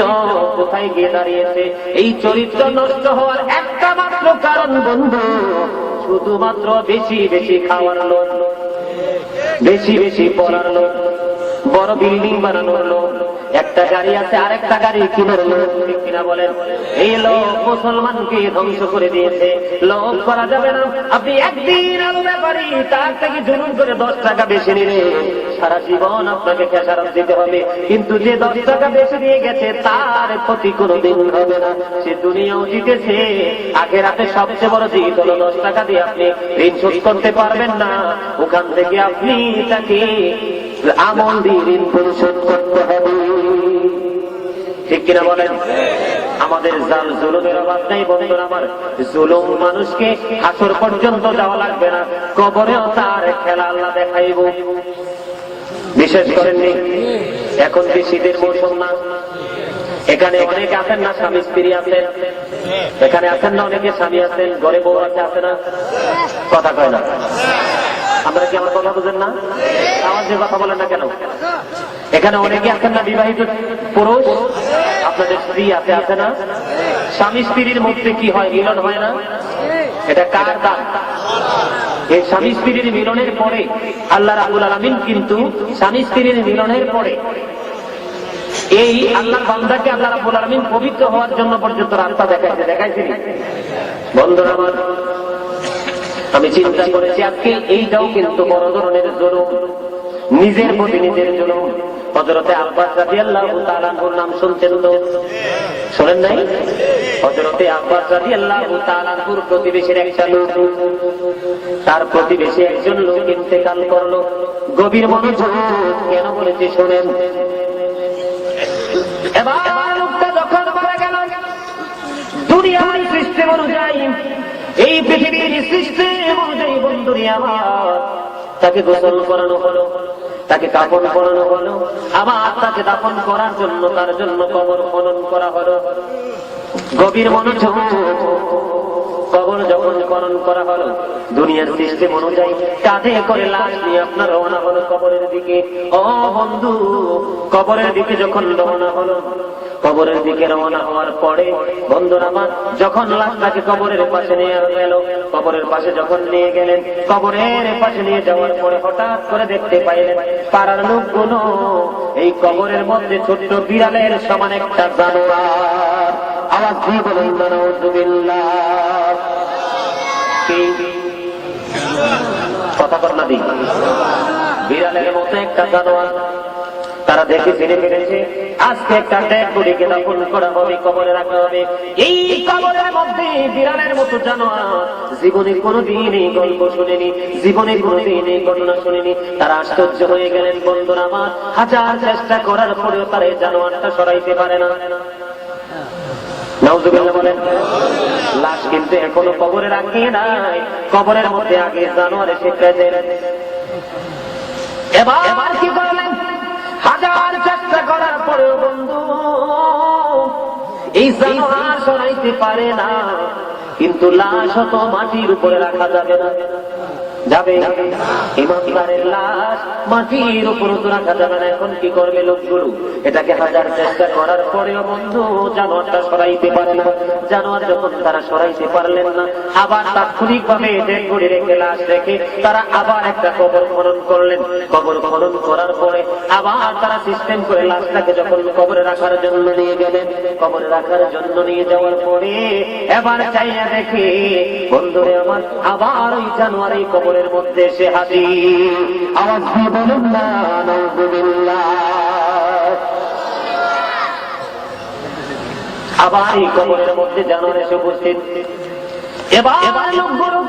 কোথায় গিয়ে দাঁড়িয়েছে। এই চরিত্র নষ্ট হওয়ার একটা মাত্র কারণ বন্ধু, শুধুমাত্র বেশি বেশি খাওয়ার লোক, বেশি বেশি পড়ার লোক, বড় বিল্ডিং বানানোর লোক, একটা গাড়ি আছে আরেকটা গাড়ি কিনার লোক, ঠিক কিনা বলেন? এই লোক মুসলমানকে ধ্বংস করে দিয়েছে। লোক করা যাবে না। আপনি একদিন আলু ব্যাপারী তার থেকে জুলুম করে 10 টাকা বেশি নিলে সারা জীবন আপনাকে খেসারত দিতে হবে। কিন্তু যে 10 টাকা বেশি দিয়ে গেছে তার ক্ষতি কোনোদিন হবে না। সে দুনিয়াও জিতেছে, আখিরাতে সবচেয়ে বড় জিত হলো 10 টাকা দিয়ে আপনি ঋণ শোধ করতে পারবেন না, ওখান থেকে আপনি তাকে আমল দিয়ে ঋণ পরিশোধ করতে হবে, ঠিক কিনা বলেন? আমাদের জাল জুলুমের অভাব নেই বন্ধুরা আমার। জুলুম মানুষকে হাসর পর্যন্ত যাওয়া লাগবে না, কবরেও তার খেলা আল্লাহ দেখাইব। বিশেষ করে এখন কি শীতের মৌসুম না? এখানে অনেকে আছেন না স্বামী স্ত্রী আছেন, এখানে আছেন না অনেকে স্বামী আছেন, ঘরে বউ আছে না? কথা কয় না। আমরা কি আমার কথা বুঝেন না? আওয়াজে কথা বলেন না কেন? এখানে অনেকে আছেন না বিবাহিত পুরুষ, আপনাদের স্ত্রী আছে না? স্বামী স্ত্রীর মধ্যে কি হয়? মিলন হয় না? এটা কার দান? এই স্বামী স্ত্রীর মিলনের পরে আল্লাহ রাব্বুল আলামিন কিন্তু স্বামী স্ত্রীর মিলনের পরে এই আল্লাহর বান্দাকে আল্লাহ রাব্বুল আলামিন পবিত্র হওয়ার জন্য পর্যন্ত রাস্তা দেখাইছেন। বন্ধুরা আমার, আমি চিন্তা করেছি আজকে এইটাও কিন্তু বড় ধরনের জুলুম, নিজের প্রতি নিজের জুলুম। হযরতে আব্বাস রাদিয়াল্লাহু তাআলা আনহুর নাম শুনছেন তো? শোনেন নাই? হযরতে আব্বাস রাদিয়াল্লাহু তাআলা আনহুর প্রতিবেশীর একটা লোক, তার প্রতিবেশী একজন লোক ইন্তেকাল করলো। গভীর মনোযোগ কেন বলেছি শোনেন। এবার লোকটা যখন মারা গেল, দুনিয়ার সিস্টেম অনুযায়ী, এই পৃথিবীর সিস্টেম অনুযায়ী বন্ধুরি আমার, তাকে গোসল করানো হলো, তাকে কাফন পরানো হলো, আবার তাকে দাফন করার জন্য তার জন্য কবর খনন করা হলো। গভীর মনোযোগ, কবর যখন খনন করা হলো, দুনিয়ার সিস্টেম অনুযায়ী কাঁধে করে লাশ নিয়ে আপনার রওনা হলো কবরের দিকে। ও বন্ধু, কবরের দিকে যখন রওনা হলো, কবরের দিকে রওনা হওয়ার পরে বন্ধুরা আমার, যখন লাশটাকে কবরের পাশে নিয়ে গেল, কবরের পাশে যখন নিয়ে গেলেন, কবরের পাশে নিয়ে যাওয়ার পরে হঠাৎ করে দেখতে পাইলেন পাড়ার লোকগুলো এই কবরের মধ্যে ছোট্ট বিড়ালের সমান একটা জানোয়ার। আওয়াজ দিয়ে বলেন নাউযুবিল্লাহ। কথা কর না দি, বিড়ালের মতো একটা জানোয়ার। তারা দেখে চিনে ফেলেছে আজকে একটা ডেড বডিকে দাফন করা হবে, কবরে রাখা হবে। এই কবরের মধ্যে বিড়ালের মতো জানোয়ার জীবনে কোনোদিন এই গল্প শুনেনি, জীবনে কোনোদিন এই ঘটনা শুনেনি। তারা আশ্চর্য হয়ে গেলেন। বন্ধুরা আমার, হাজার চেষ্টা করার পরেও তারা এই জানোয়ারটা সরাইতে পারে না। নাউযুবিল্লাহ বলেন। লাশ কিন্তু এখনো কবরে রাখে নাই, কবরের মধ্যে আগে জানোয়ার এসে ফেলে। এবার কি করলেন? হাজার চেষ্টা করার পরেও বন্ধু এই জানোয়ার সরাইতে পারে না। কিন্তু লাশ তো মাটির উপরে রাখা যাবে না, যাবে? ইমানদারের লাশ মাটির উপর তো রাখা যাবে না। এখন কি করবে লোকগুলো? এটাকে হাজার চেষ্টা করার পরেও বন্ধু জানোয়ারটা সরাইতে পারে না। জানোয়ার যখন তারা সরাইতে পারলেন না, আবার তাৎক্ষণিক ভাবে ডেড বডি রেখে লাশ রেখে তারা আবার একটা কবর খনন করলেন। কবর খনন করার পরে আবার তারা সিস্টেম করে লাশটাকে যখন কবরে রাখার জন্য নিয়ে গেলেন, কবরে রাখার জন্য নিয়ে যাওয়ার পরে এবার চাইয়া দেখে বন্ধুরে আমার, আবার ওই জানোয়ার এই কবরের মধ্যে এসে হাজির। আওয়াজ দিয়ে বলুন না নাউযুবিল্লাহ। আবার এই কবরের মধ্যে জানোয়ার এসে উপস্থিত। এবার লোকগুলো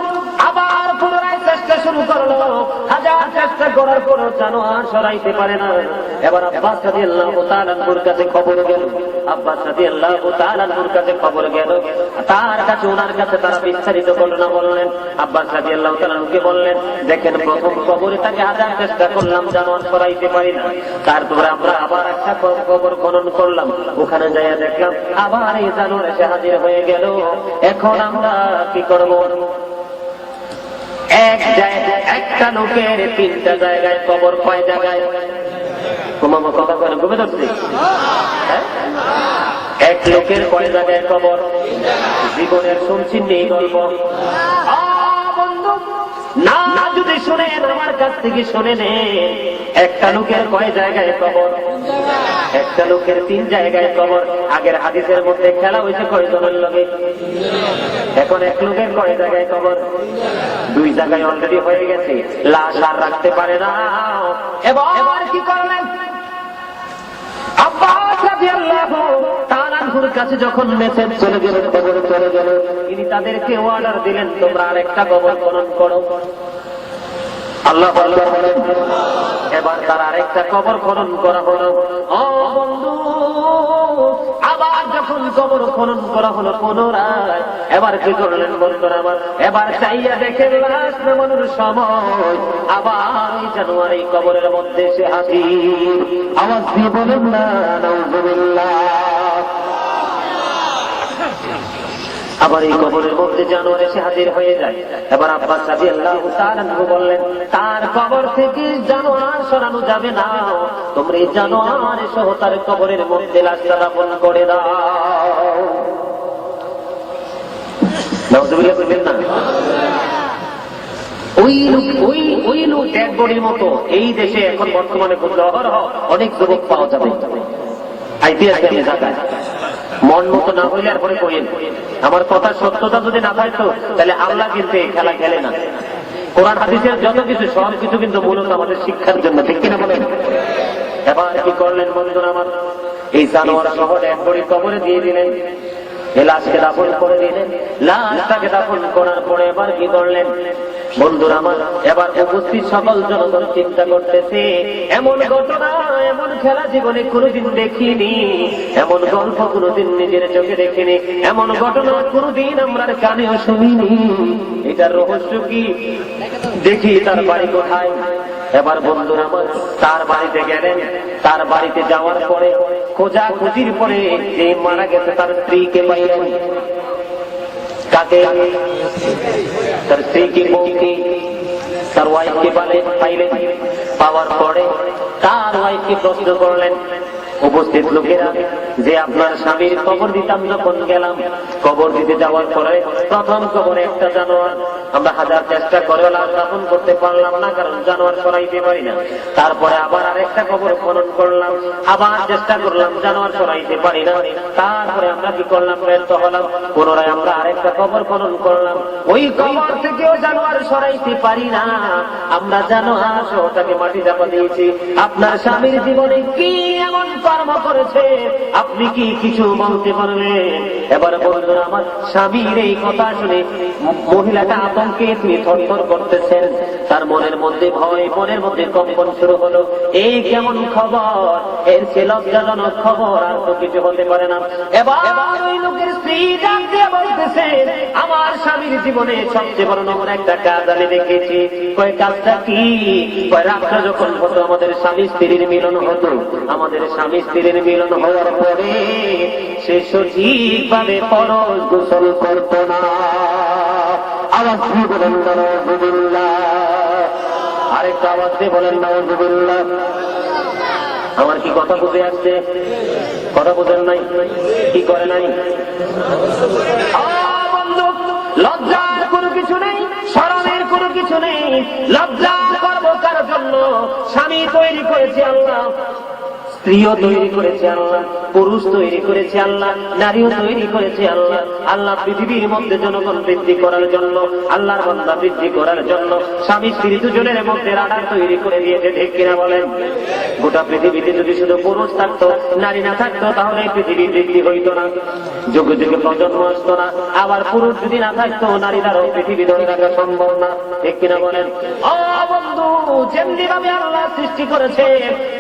আবার পুনরায় চেষ্টা শুরু করলো। হাজার চেষ্টা করার পরও জানোয়ার সরাইতে পারে না। এবার আব্বাস রাদিয়াল্লাহু তাআলা আনহুর কাছে খবর গেল। আব্বাস রাদিয়াল্লাহু তাআলা আনহুর কাছে খবর গেল। তার কাছে, ওনার কাছে তারা বিস্তারিত ঘটনা বললেন। আব্বাস রাদিয়াল্লাহু তাআলা আনহুকে বললেন, দেখেন প্রথম কবরে তাকে হাজার চেষ্টা করলাম, জানোয়ার সরাইতে পারি না। তারপরে আমরা আবার একটা কবর খনন করলাম, ওখানে যাইয়া দেখলাম আবার এই জানোয়ার এসে হাজির হয়ে গেল। এখন আমরা কি করব? একটা লোকের 3টা জায়গায় কবর, কয় জায়গায়? তোমার কথা কেন ঘুমে ধরছি? এক লোকের কয় জায়গায় কবর? জীবনের শুনছি নেই গল্প। বন্ধু না যদি শোনেন, আমার কাছ থেকে শুনে নেন, একটা লোকের কয় জায়গায় কবর? একটা লোকের 3 জায়গায় কবর। আগের হাদিসের মধ্যে খেলা হয়েছে কয়জনের লোকে? এখন এক লোকের কয় জায়গায় কবর? 2 জায়গায় অলরেডি হয়ে গেছে, লাশ আর রাখতে পারে না। এবার কি করলেন? আব্বাস রাদিয়াল্লাহু তাআলা আনহুর কাছে যখন মেসেজ চলে গেল, কবরে চলে গেল, তিনি তাদেরকে অর্ডার দিলেন, তোমরা আরেকটা কবর খনন করো। আল্লাহ বলেন, এবার তার আরেকটা কবর খনন করা হলো। ও বন্ধু, আবার যখন কবর খনন করা হলো পুনরায়, এবার কি করলেন বন্ধুরা আমার? এবার চাইয়া দেখেন লাশ নামানোর সময় আবার জানুয়ারি কবরের মধ্যে সে হাজির। আওয়াজ দিয়ে বলেন না নাউজুবিল্লাহ। আবার এই কবরের মধ্যে জানোয়ার এসে হাজির হয়ে যায়। এবার আব্বাস রাদিয়াল্লাহু তাআলা বললেন, তার কবর থেকে জানোয়ার সরানো যাবে না, তোমরা এই জানোয়ার সহ তার কবরের মধ্যে লাশটা দাফন করে দাও। নাউজুবিল্লাহ বলবেন না? ওই লোক ডেড বডির মতো এই দেশে এখন বর্তমানে খুব অহরহ অনেক যুবক পাওয়া যাবে। আইপিএস জায়গায় মন মতো না হইলে আর পরে কইেন, আমার কথার সত্যতা যদি না থাকতো তাহলে আল্লাহ কিন্তু এই খেলা খেলে না। কোরআন হাদিসের যত কিছু সব কিছু কিন্তু মূলত আমাদের শিক্ষার জন্য, ঠিক কিনা বলেন? এবার কি করলেন বন্ধুরা আমার? এই জানোয়ার সহ এক বড়ি কবরে দিয়ে দিলেন, লাশকে দাফন করে দিলেন। লাশটাকে দাফন করার পরে এবার কি করলেন বন্ধুরা আমার? এবার উপস্থিত সকল জনগণ চিন্তা করতেছে, এমন ঘটনা, এমন খেলা জীবনে কোনোদিন দেখিনি, এমন গল্প কোনোদিন নিজের চোখে দেখিনি, এমন ঘটনা কোনোদিন আমরা কানেও শুনিনি। এটার রহস্য কি? দেখি তার বাড়ি কোথায়। এবার বন্ধুরা আমার তার বাড়িতে গেলেন। তার বাড়িতে যাওয়ার পরে খোঁজাখুঁজির পরে যে মারা গেছে তার স্ত্রীকে পাইলেন। কাকে? তার স্ত্রীকে, বউকে, তার ওয়াইফকে পাইলেন। পাওয়ার পরে তার ওয়াইফকে প্রশ্ন করলেন উপস্থিত লোকেরা যে আপনার স্বামীর কবর দিতাম যখন গেলাম, কবর দিতে যাওয়ার পরে প্রথম কবরে একটা জানোয়ার, আমরা হাজার চেষ্টা করেও লাশ দাফন করতে পারলাম না, কারণ জানোয়ার সরাইতে পারি না। তারপরে আবার আরেকটা কবর খনন করলাম, আবার চেষ্টা করলাম, জানোয়ার সরাইতে পারি না। তারপরে আমরা কি করলাম? ব্যর্থ হলাম। পুনরায় আমরা আরেকটা কবর খনন করলাম, ওই কবর থেকেও জানোয়ার সরাইতে পারি না। আমরা জানোয়ার সহ তাকে মাটি চাপা দিয়েছি। আপনার স্বামীর জীবনে কি এমন কর্ম করেছে, আপনি কি কিছু বলতে পারবেন? এবার বললেন, আমার স্বামীর এই কথা শুনে মহিলাটা আতঙ্কে তিনি থরথর করতেছেন। তার মনের মধ্যে ভয়, মনের মধ্যে কম্পন শুরু হলো। এই কেমন খবর? এর সে লজ্জাজনক খবর আর তো কিছু হতে পারে না। এবার ওই লোকের স্ত্রী ডাক দিয়ে বলতেছে, আমার স্বামীর জীবনে সবচেয়ে বড় নম্বর একটা কাজ আমি দেখেছি। কয় কাজটা কি? কয় রাতটা যখন হতো আমাদের স্বামী স্ত্রীর মিলন হতো, আমাদের স্বামী স্ত্রীর মিলন হওয়ার পরে সে সঠিকভাবে ফরজ গোসল করত না। আওয়াজ দিয়ে বলেন নাউজুবিল্লাহ। আরেকটা আওয়াজ দিয়ে বলেন নাউজুবিল্লাহ। আমার কি কথা বুঝে আসছে? কথা বুঝেন নাই? কি করে নাই? বন্ধু, লজ্জার কোনো কিছু নেই, শরমের কোনো কিছু নেই। লজ্জা করবো কার জন্য? স্বামী তৈরি করেছে আল্লাহ, স্ত্রীও তৈরি করেছে আল্লাহ, পুরুষ তৈরি করেছে আল্লাহ, নারীও তৈরি করেছে আল্লাহ। আল্লাহ পৃথিবীর মধ্যে জনগণ বৃদ্ধি করার জন্য, আল্লাহর বান্দা বৃদ্ধি করার জন্য স্বামী স্ত্রী দুজনের মধ্যে রাডার তৈরি করে দিয়েছে, ঠিক কিনা বলেন? গোটা পৃথিবীতে যদি শুধু পুরুষ থাকতো, নারী না থাকতো, তাহলে পৃথিবী বৃদ্ধি হইতো না, যুগে যুগে প্রজন্ম আসতো না। আবার পুরুষ যদি না থাকতো, নারী দ্বারাও পৃথিবী ধরে রাখা সম্ভব না, ঠিক কিনা বলেন? ও বন্ধু, যেমনি ভাবে আল্লাহ সৃষ্টি করেছে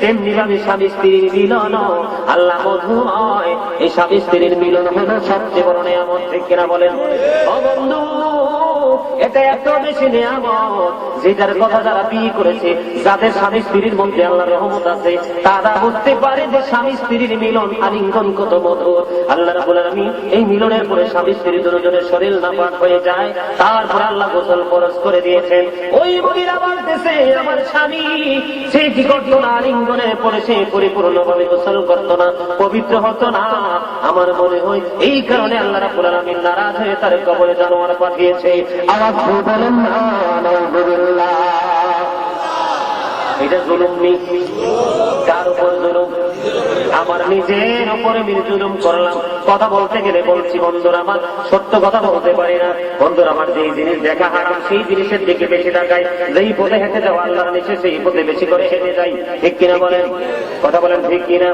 তেমনি ভাবে স্বামী স্ত্রীর মিলন আল্লাহ মধুময়। এই স্বামী স্ত্রীর মিলন হলো সবচেয়ে বড় নিয়ামত, ঠিক কিনা বলেন? ও বন্ধু, এটা এত বেশি নিয়ামত, যেটার কথা যারা বিয়ে করেছে, যাদের স্বামী স্ত্রীর মধ্যে আল্লাহর রহমত আছে, তারা বুঝতে পারে যে স্বামী স্ত্রীর মিলন আলিঙ্গন কত মধুর। আল্লাহ রাব্বুল আলামিন এই মিলনের পরে স্বামী স্ত্রী দুজনের শরীর নাপাক হয়ে যায়, তারপর আল্লাহ গোসল ফরজ করে দিয়েছেন। ওই মহিলা বলতেছে, আমার স্বামী সে কি করতো না, আলিঙ্গনের পরে সে পরিপূর্ণভাবে গোসল করতো না, পবিত্র হতো না। আমার মনে হয় এই কারণে আল্লাহ রাব্বুল আলামিন নারাজ হয়ে তার কবরে জানোয়ার পাঠিয়েছে। আওয়াজ দিয়ে বলেন না, নাউযুবিল্লাহ। এটা জুলুম নেই? কার উপর জুলুম? আমার নিজের উপরে আমি জুলুম করলাম। কথা বলতে গেলে বলছি বন্ধুরা আমার, সত্য কথা বলতে পারি না। বন্ধুরা আমার, যেই জিনিস দেখা হারাম সেই জিনিসের দিকে বেশি তাকাই, যেই পথে হেঁটে যাওয়া আল্লাহর নিচে সেই পথে বেশি করে হেঁটে যাই। ঠিক কিনা বলেন? কথা বলেন ঠিক কিনা?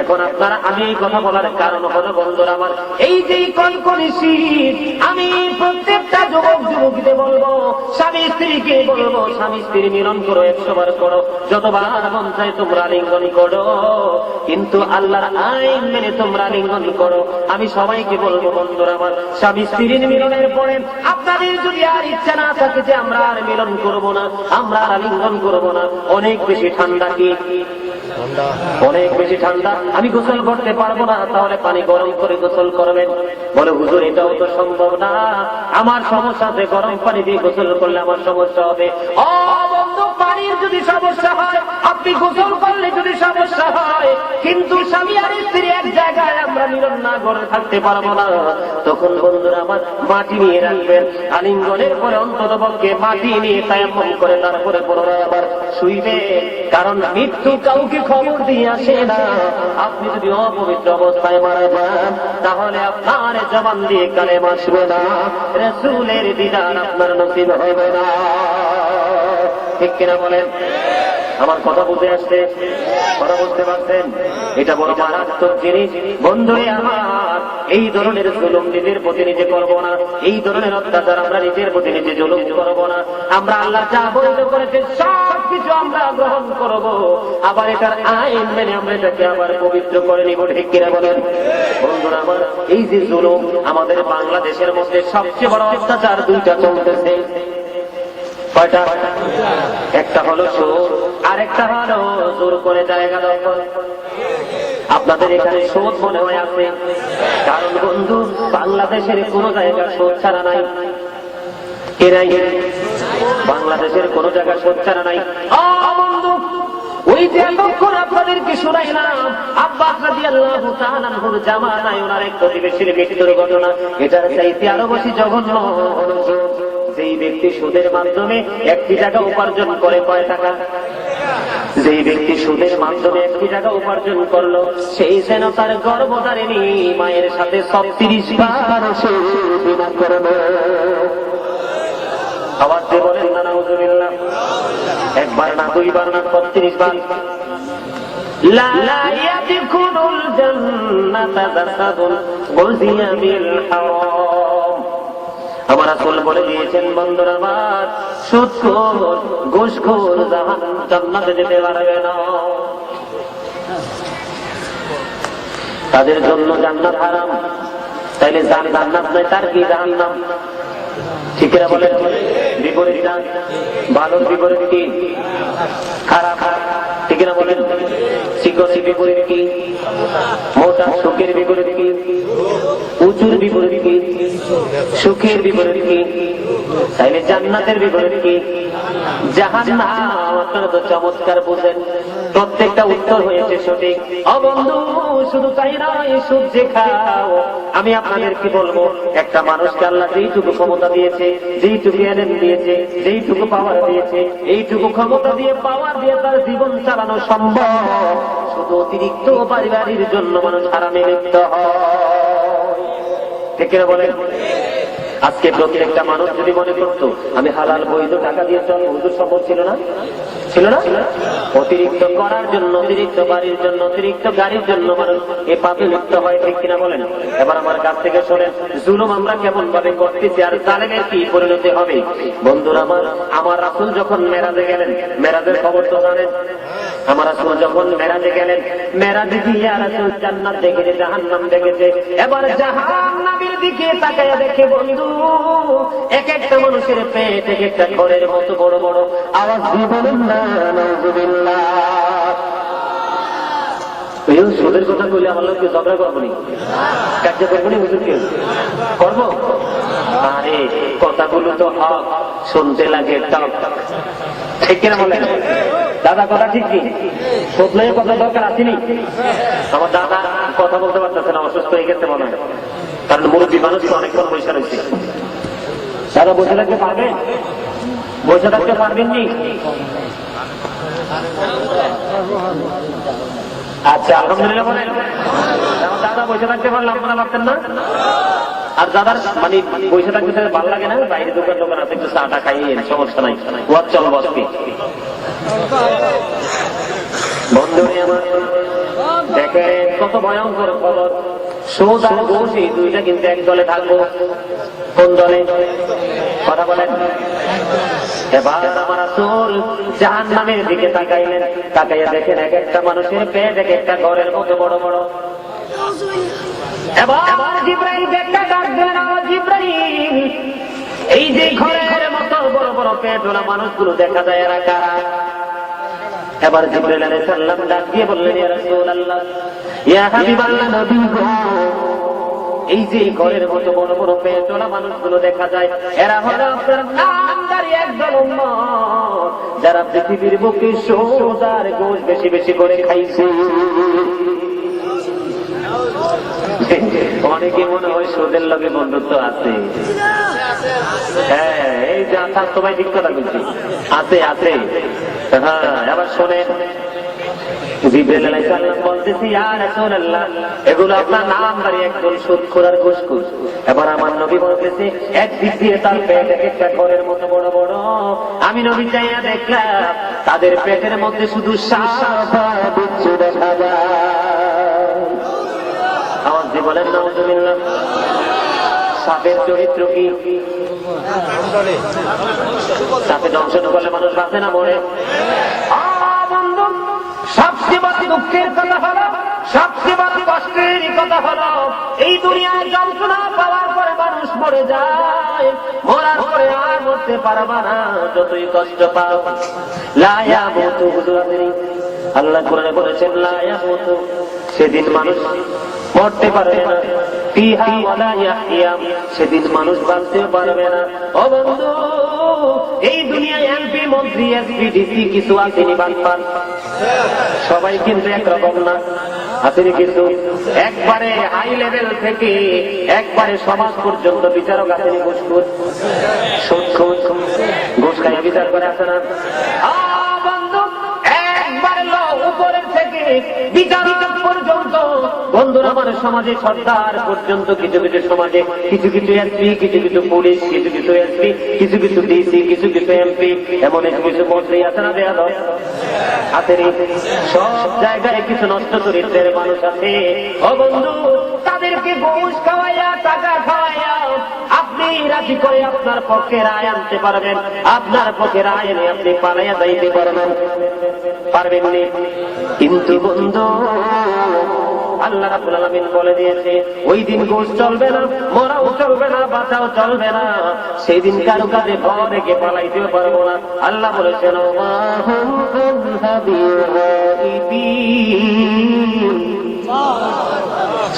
এখন আপনারা, আমি এই কথা বলার কারণ হলো বন্ধুরা আমার, এই যে কনকনে শীত, আমি প্রত্যেকটা যুবক যুবতীদের বলবো, স্বামী স্ত্রীকে বলবো, স্বামী স্ত্রী মিলন করো, 100 বার করো, যতবার মন চায় তোমরা লিঙ্গন করো, কিন্তু আল্লাহর আইন মেনে তোমরা লিঙ্গন করো। আমি সবাইকে বলবো বন্ধুরা আমার, স্বামী স্ত্রীর মিলনের পরে আপনাদের যদি আর ইচ্ছা না থাকে যে আমরা আর মিলন করবো না, আমরা আর লিঙ্গন করবো না, অনেক বেশি ঠান্ডা, কি অনেক বেশি ঠান্ডা, আমি গোসল করতে পারবো না, তাহলে পানি গরম করে গোসল করবেন। বলে হুজুর এটাও তো সম্ভব না, আমার সমস্যা আছে, গরম পানি দিয়ে গোসল করলে আমার সমস্যা হবে। ও বন্ধু, পানির যদি সমস্যা হয়, আপনি গোসল করলে যদি সমস্যা হয়, কিন্তু স্বামী আর স্ত্রী এক জায়গায় আমরা মিলন না করে থাকতে পারবো না, তখন বন্ধুরা আমার মাটি নিয়ে রাখবেন, আলিঙ্গনের পরে অন্তত পক্ষে মাটি নিয়ে তায়াম্মুম করে তারপরে পুনরায় আবার শুইবে। কারণ মৃত্যু কাউকে খবর দিয়ে আসে না। আপনি যদি অপবিত্র অবস্থায় মারা যান, তাহলে আপনার জবান দিয়ে কালেমা আসবে না, রাসূলের দিদার আপনার নসিব হবে না। ঠিক কিনা বলেন? আমার কথা বুঝে আসছে? কথা বুঝতে পারছেন? এটা বড় মারাত্মক জিনিস। বন্ধুরে আমার, এই ধরনের জুলুম নিজের প্রতি নিজে করবো না, এই ধরনের অত্যাচার আমরা নিজের প্রতি নিজে জুলুম করবো না। আমরা আল্লাহ যা বৈধ করেছে সব কিছু আমরা গ্রহণ করবো, আবার এটার আইন মেনে আমরা এটাকে আবার পবিত্র করে নিব। ঠিক কিনা বলেন? বন্ধুরা আমার, এই যে জুলুম, আমাদের বাংলাদেশের মধ্যে সবচেয়ে বড় অত্যাচার দুইটা চলতেছে। কয়টা? একটা হলো সুদ, আর একটা হলো জোর করে জায়গা দখল। আপনাদের এখানে সুদ মনে হয় আছে, কারণ বন্ধু বাংলাদেশের কোন জায়গা সুদ ছাড়া নাই। কে নাই? বাংলাদেশের কোন জায়গা সুদ ছাড়া নাই। বন্ধু, ওই যে এতক্ষণ আপনাদেরকে শোনাইলাম আব্বাস রাদিয়াল্লাহু তাআলা আনহুর জামানায় ওনার এক প্রতিবেশীর মৃত্যুর ঘটনা, এটার চাইতে আরো বেশি জঘন্য হলো সুদ। যেই ব্যক্তি সুদের মাধ্যমে একটি টাকা উপার্জন করে কয় টাকা? যেই ব্যক্তি সুদের মাধ্যমে একটি টাকা উপার্জন করলো, সেই যেন তার গর্ভধারিণী মায়ের সাথে 36 বার জিনা করলো। আওয়াজ দিয়ে বলেন না নাউযুবিল্লাহ। একবার না, দুইবার না, 36 বার। লা ইয়াদখুলুল জান্নাতা যাসাদুন গুযিয়া বিল হারাম। আমার রাসূল বলে দিয়েছেন বন্ধুরা আমার, সুদখোর ঘুষখোর জান্নাতে যেতে পারবে না, তাদের জন্য জান্নাত হারাম। তাইলে যার জান্নাত নাই তার কি জাহান্নাম? ঠিক না বলেন? বিপরীত, ভালোর বিপরীত কি? খারাপ। ঠিক না বলেন? চিকনের বিপরীত কি? মোটা। সুখের বিপরীত কি? উঁচুর বিপরীত কি? সুখের বিপরীত কি? তাইলে জান্নাতের বিপরীত কি? জাহান্নাম। আপনারা তো চমৎকার বুঝেন, প্রত্যেকটা উত্তর হয়েছে সঠিক। বন্ধু, শুধু তাই নয়, সুদ যে খাও। আমি আপনাদেরকে বলবো, একটা মানুষকে আল্লাহ যেইটুকু ক্ষমতা দিয়েছে, যেইটুকু এলেম দিয়েছে, যেইটুকু পাওয়ার দিয়েছে, এইটুকু ক্ষমতা দিয়ে পাওয়ার দিয়ে তার জীবন চালানো সম্ভব। শুধু অতিরিক্ত পারিবারিক জন্য মানুষ হারামে লিপ্ত হয়। ঠিক কিনা বলেন? আজকে প্রত্যেকটা মানুষ যদি মনে করতো আমি হালাল বৈধ টাকা দিয়ে চলবো, হুজুর সম্ভব ছিল না? ছিল না? অতিরিক্ত করার জন্য, অতিরিক্ত বাড়ির জন্য, অতিরিক্ত গাড়ির জন্য মানুষ এ পাপে লিপ্ত হয়। ঠিক কিনা বলেন? এবার আমার কাছ থেকে শোনেন, জুলুম আমরা কেমন ভাবে করতেছি আর জালেমের কি পরিণতি হবে। বন্ধুরা আমার রাসূল যখন মেরাজে গেলেন, মেরাজের খবর তো জানেন। আমার রাসূল যখন মেরাজে গেলেন, মেরাজে গিয়ে রাসূল জান্নাত দেখেছে, জাহান্নাম দেখেছে। এবার জাহান্নামের দিকে তাকায়া দেখে বন্ধু এক একটা মানুষের পেট এক একটা ঘরের মতো বড় বড়। আওয়াজ দিয়ে বলুন না নাউযুবিল্লাহ। সুদের কথা বলে আমার লোককে ঝগড়া করবো নি, কার্য করবো নি, হুজুর কেউ করবো? আরে কথাগুলো তো হক, শুনতে লাগে টক, ঠিক কিনা বলেন? দাদা কথা ঠিক কি? শুনলেও কথা দরকার আসেনি। আমার দাদা কথা বলতে পারতেছে না, অসুস্থ হয়ে গেছে মনে হয়, কারণ মুরব্বী মানুষ অনেকক্ষণ বসে রয়েছে। দাদা বসে থাকতে পারবেন? বসে থাকতে পারবেন নি? আচ্ছা আলহামদুলিল্লাহ বলেন। দাদা বসে থাকতে পারলে আপনারা পারতেন না? আর দাদার মানে বসে থাকতে ভালো লাগে না? বাইরে দোকান দোকান আছে, একটু চাটা খাইয়ে সমস্যা নাই, ওয়াজ চল বসবি। বন্ধুরে আমার দেখেন কত ভয়ঙ্কর খবর। সুদ আর ঘুষ এই দুইটা কিন্তু এক দলে থাকবো। কোন দলে? কথা বলেন। এবার আমার রাসূল জাহান্নামের দিকে তাকাইলেন, তাকাইয়া দেখেন এক একটা মানুষের পেট এক একটা ঘরের মতো বড় বড়। এবার জিবরাইল একটা ডাক দিলেন, আমার জিবরাইল এই যে ঘরের মতো বড় বড় পেট ওলা মানুষগুলো দেখা যায় এরা কারা? এবার জিবরাইল আলাইহিস সালাম ডাক দিয়ে বললেন, ইয়া রাসূলুল্লাহ, ইয়া হাবিবাল্লাহ, নবী গো, এই যে ঘরের মতো বড় বড় পেট ওলা মানুষগুলো দেখা যায় এরা হলো আপনার নামদারি একদল উম্মত, যারা পৃথিবীর বুকে সুদ আর ঘুষ বেশি বেশি করে খাইছে। অনেকে মনে হয় সুদের লগে বন্ধুত্ব আছে। হ্যাঁ, এই যে স্বাস্থ্য ভাই ঠিক কথা বলছি, আছে আছে। হ্যাঁ, এবার শোনেন, জিবরাইল আলাইহিস সালাম বলতেছি, ইয়া রাসূলুল্লাহ, এগুলো আপনার নামদারি একদল সুদখোর আর ঘুষখোর। এবার আমার নবী বলতেছে, একদিক দিয়ে তার পেট এক একটা ঘরের মতো বড় বড়। আমি নবী চাইয়া দেখলাম তাদের পেটের মধ্যে শুধু সাপ আর বিচ্ছু দেখা যায়। আওয়াজ দিয়ে বলেন নাউযুবিল্লাহ। সাপের চরিত্র কি? সাপে দংশন করলে মানুষ বাঁচে না, মরে। বন্ধু, সবচেয়ে বড় দুঃখের কথা হলো, সবচেয়ে বড় কষ্টের কথা হলো, এই দুনিয়ায় যন্ত্রণা পাওয়ার পরে মানুষ মরে যায়, মরার পরে আর মরতে পারবা না, যতই কষ্ট পাও। লা ইয়ামুতু, আল্লাহ কোরআনে বলেছেন, লা ইয়ামুতু, সেদিন মানুষ মরতে পারবে না, ফিহা ওয়ালা ইয়াহইয়া, সেদিন মানুষ বাঁচতে পারবে না। ও বন্ধু, এই দুনিয়ায় এমপি, মন্ত্রী, এসপি, ডিসি কিছু আসেনি বানপান, সবাই কিন্তু একরকম না, আসেনি কিছু। একবারে হাই লেভেল থেকে একবারে সমাজ পর্যন্ত বিচারক আসেনি ঘুষখোর, সুদখোর, ঘুষ খাইয়া বিচার করে আসে না। বন্ধু, একবারে উপরের থেকে বিচারক পর্যন্ত, বন্ধুরা, আমার সমাজে সরকার পর্যন্ত, কিছু কিছু সমাজে কিছু কিছু এসপি, কিছু কিছু পুলিশ, কিছু কিছু এসপি, কিছু কিছু ডিসি, কিছু কিছু এমপি, এমন কিছু মন্ত্রী আছে না? দেয়া আসেনি? সব জায়গায় কিছু নষ্ট চরিত্রের মানুষ আছে। ও বন্ধু, তাদেরকে ঘুষ খাওয়াইয়া, টাকা খাওয়াইয়া আপনি রাজি করে আপনার পক্ষে রায় আনতে পারবেন, আপনার পক্ষে রায় এনে আপনি পালাইয়া যাইতে পারবেন, পারবেন নি? কিন্তু বন্ধু, আল্লাহ রাব্বুল আলামিন বলে দিয়েছে, ওই দিন ঘুষ চলবে না, মরাও চলবে না, বাঁচাও চলবে না, সেই দিন কারো কাছে ভয় রেখে পালাইতেও পারবো না। আল্লাহ বলেছেন,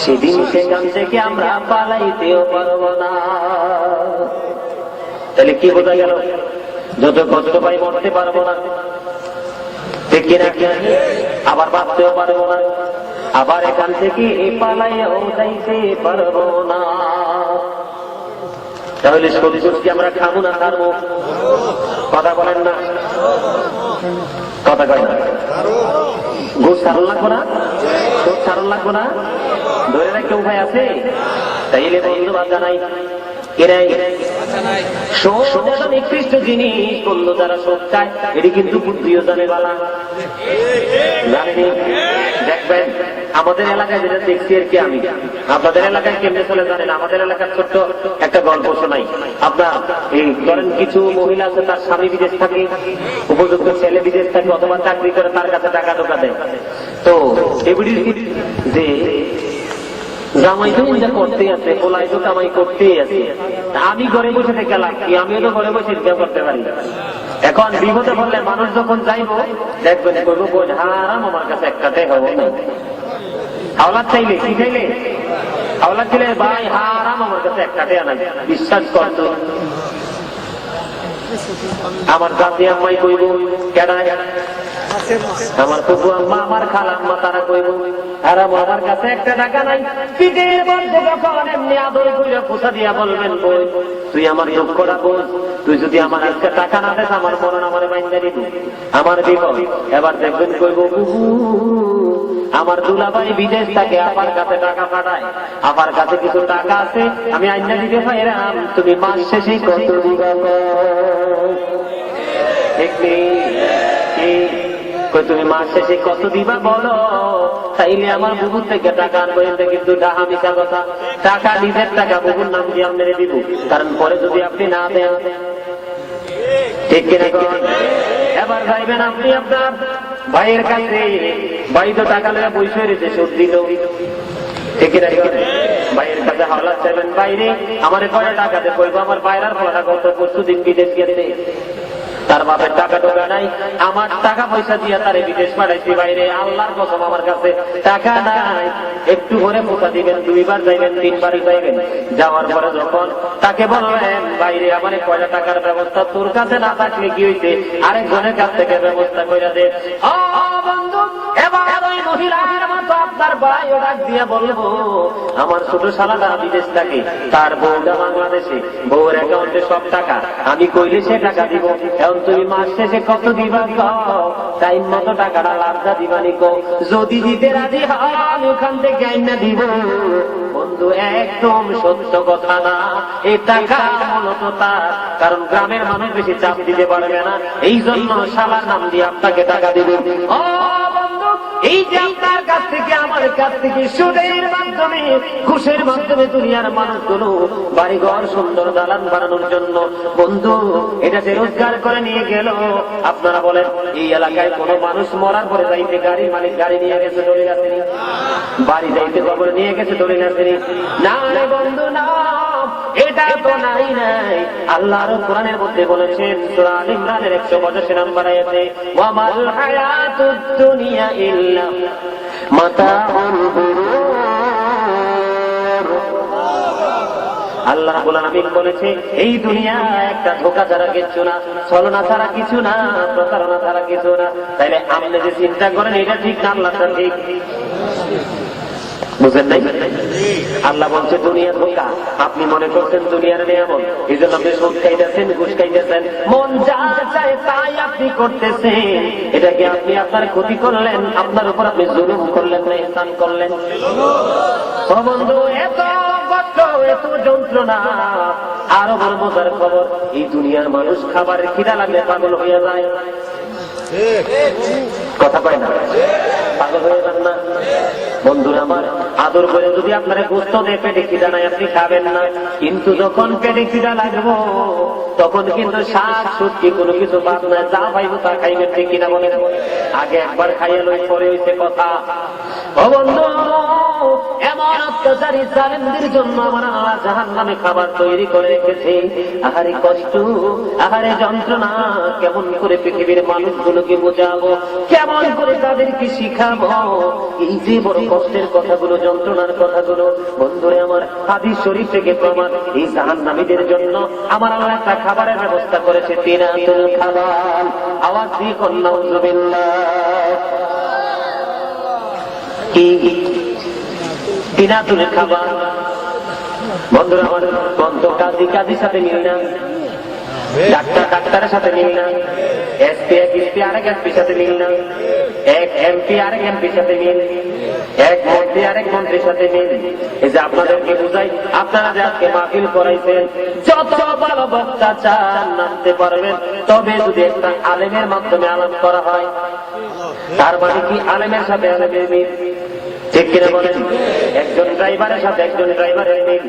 সেদিন সেখান থেকে আমরা পালাইতেও পারবো না। তাহলে কি বোঝা গেল? যত কষ্ট পাই মরতে পারবো না, ঠিক কিনা? আবার বাঁচতেও পারবো না, আবার এখান থেকে পালাইয়াও যাইতে পারবো না। তাহলে সত্যি আমরা খাবো না ছাড়বো? কথা বলেন না, কথা কয় না। ঘুষ ছাড়ন লাগবো না, সুদ ছাড়ন লাগবো না, ধরে রাখতে উপায় আছে? তাইলে বন্ধুবাদ জানাই, নিকৃষ্ট জিনিস। বন্ধু, যারা সুদ খায় এটি কিন্তু বুদ্ধিও জানে বালা, জানেনি? দেখবেন আমাদের এলাকায় যেটা দেখছি আর কি, আমি আপনাদের এলাকায় কেমনে চলে জানেন? আমাদের এলাকার ছোট্ট একটা গল্প শোনাই। আপনার এই ধরেন কিছু মহিলা আছে, তার স্বামী বিদেশ থাকে, উপযুক্ত ছেলে বিদেশ থাকে, অথবা চাকরি করে, তার কাছে টাকা ঢোকা দেয়। তো এগুলি যে জামাই তো ইনজা করতে আছে, পোলাই তো কামাই করতেই আছে, আমি ঘরে বসে থেকে লাভ কি, আমিও তো ঘরে বসে ইনকাম করতে পারি। এখন বিপদে বললে মানুষ যখন যাইবো দেখবেন করবো বোঝ হারাম আমার কাছে একটাতে হবে না। হাওলাত চাইলে কি চাইলে, হাওলাত ছিলে ভাই হারাম আমার কাছে একটাতে আনাই, বিশ্বাস করতো। আমার জাতি আম্মাই কইব কেডায়, আমার ফুফু আম্মা আমার খালা আম্মা তারা কইব হারাম আমার কাছে একটা টাকা নাই। পিঠের মধ্যে যখন এমনি আদর কইরা পোষা দিয়া বলবেন বই তুই আমার দুঃখটা বোঝ, তুই যদি আমার একটা টাকা না দেস আমার মরণ আমার বাইন্দা দিবি, আমার বিপদ। এবার দেখবেন কইব বুবু আমার দুলাভাই বিদেশ থাকে, আপার কাছে টাকা পাঠায়, আপার কাছে কিছু টাকা আছে আমি আইনা দিতে পাইরাম, তুমি মাস শেষে কত দিবা তুমি মাস শেষে কত দিবা বলো, তাইলে আমার বুবুর থেকে টাকা আনবো। কিন্তু ডাহা মিশা কথা, টাকা নিজের টাকা বুবুর নাম দিয়ে আমি দিব, কারণ পরে যদি আপনি না দেন, ঠিক কিনা? এবার ভাইবেন আপনি আপনার ভাইয়ের কাছে, ভাই তো টাকা লেগে পয়সা রয়েছে সুদ দিল, ঠিক কিনা? ভাইয়ের কাছে হাওলাত চাইবেন, বাইরে আমার কয় টাকা দিয়ে কইবো আমার বাইরের পড়া কত পরশুদিন বিদেশ গেছে, তার বাপের টাকা টোকা নাই, আমার টাকা পয়সা দিয়ে তারে বিদেশ পাঠাইছি বাইরে, আল্লাহর কসম আমার কাছে টাকা নাই। একটু করে পোষা দিবেন, 2 বার যাইবেন 3 বারই যাইবেন, যাওয়ার পরে যখন তাকে বলবেন বাইরে আমার কয়টা টাকার ব্যবস্থা তোর কাছে না থাকলে কি হইছে আরেকজনের কাছ থেকে ব্যবস্থা করে দে। ও বন্ধু এবার ওই মহিলার মতো আপনার ভাই ডাক দিয়া বলবো আমার ছোট শালাটা বিদেশ থাকে, তার বউটা বাংলাদেশে, বউর অ্যাকাউন্টে সব টাকা, আমি কইলে সে টাকা দিব, এখন তুমি মাস শেষে কত দিবা টাইম মতো টাকাটা লাভটা দিবানি কো, যদি দিতে রাজি হয় আমি ওখান থেকে আইনা দিব। বন্ধু একদম সত্য কথা না, এই টাকা মূলত তার, কারণ গ্রামের মানুষ বেশি চাপ দিতে পারবে না, এই জন্য শালার নাম দিয়ে আপনাকে টাকা দিবে। ও বন্ধু এই যে আপনার কাছ থেকে আমার কাছ থেকে সুদের মাধ্যমে ঘুষের মাধ্যমে দুনিয়ার মানুষগুলো বাড়িঘর সুন্দর দালান বানানোর জন্য বন্ধু এটা যে রোজগার করে নিয়ে গেল, আপনারা বলেন এই এলাকায় কোন মানুষ মরার পরে যাইতে গাড়ির মালিক গাড়ি নিয়ে গেছে দলিল আসেনি, বাড়ি যাইতে কবর নিয়ে গেছে দলিল আসেনি? না রে বন্ধু না, এটা তো নাই নাই। আল্লাহর কোরআনের মধ্যে বলেছেন সূরা আল ইমরানের 185 নম্বর আয়াতে ওয়া মাল হায়াতুদ দুনিয়া ইল্লা মাতাউল গুরুর। আল্লাহ রাব্বুল আলামিন বলেছে এই দুনিয়া একটা ধোঁকা ছাড়া কিছু না, ছলনা ছাড়া কিছু না, প্রতারণা ছাড়া কিছু না। তাইলে আপনি যে চিন্তা করেন এটা ঠিক না, আল্লাহটা ঠিক, বুঝেন নাই? আল্লাহ বলছে দুনিয়া ধোঁকা, আপনি মনে করছেন দুনিয়ার নিয়ামত, এই জন্য আপনি সুদ খাইতেছেন, ঘুষ খাইতেছেন, মন যা চায় তাই আপনি করতেছেন। এটা কি আপনি আপনার ক্ষতি করলেন? আপনার উপর আপনি জুলুম করলেন না ইহসান করলেন? ও বন্ধু এত কষ্ট এত যন্ত্রণা, আরো বড় মজার খবর, এই দুনিয়ার মানুষ খাবারের খিদা লাগলে পাগল হয়ে যায়, কথা কয় না? পাগল হয়ে যান না বন্ধুরা আমার? আদর করে যদি আপনার গোস্ত দেয় পেটে খিদা নাই আপনি খাবেন না, কিন্তু যখন পেটে খিদা লাগবো তখন কিন্তু শাক সবজি কোনো কিছু বাদ নাই, যা পাইব তা খাইবেন, ঠিক কিনা বলেন? আগে একবার খাইয়ে লই পরে হইছে কথা। ও বন্ধু এমন অত্যাচারী জালেমদের জন্য আমার আল্লাহ জাহান্নামে খাবার তৈরি করে রেখেছে। আহারে কষ্ট, আহারে যন্ত্রণা, কেমন করে পৃথিবীর মানুষগুলোকে বোঝাবো, কেমন করে তাদেরকে শিখাবো এই যে বড় কষ্টের কথাগুলো, যন্ত্রণার কথাগুলো। বন্ধুরে আমার হাদিস শরীফ থেকে প্রমাণ, এই জাহান্নামীদের জন্য আমার আল্লাহ একটা খাবারের ব্যবস্থা করেছে, তিনাতুল খাবার। আওয়াজ দিয়ে কন্যা নাউযুবিল্লাহ। কি তিনাতুল খাবার? বন্ধুরা আমার বন্ধ কাজী কাজীর সাথে মিল না, ডাক্তার ডাক্তারের সাথে মিল না, এসপি এক এসপি আরেক এসপির সাথে মিল না, এক এমপি আরেক এমপির সাথে মিল, এক মন্ত্রী আরেক মন্ত্রীর সাথে মিল। এই যে আপনাদেরকে বুঝাই, আপনারা যে আজকে মাহফিল করাইছেন, যত ভালো বক্তা চান নামতে পারবেন, তবে যদি একটা আলেমের মাধ্যমে আলাপ করা হয়, তার মানে কি আলেমের সাথে আলেমের মিল, ঠিক কিনা বলেন? একজন ড্রাইভারের সাথে একজন ড্রাইভারের মিল,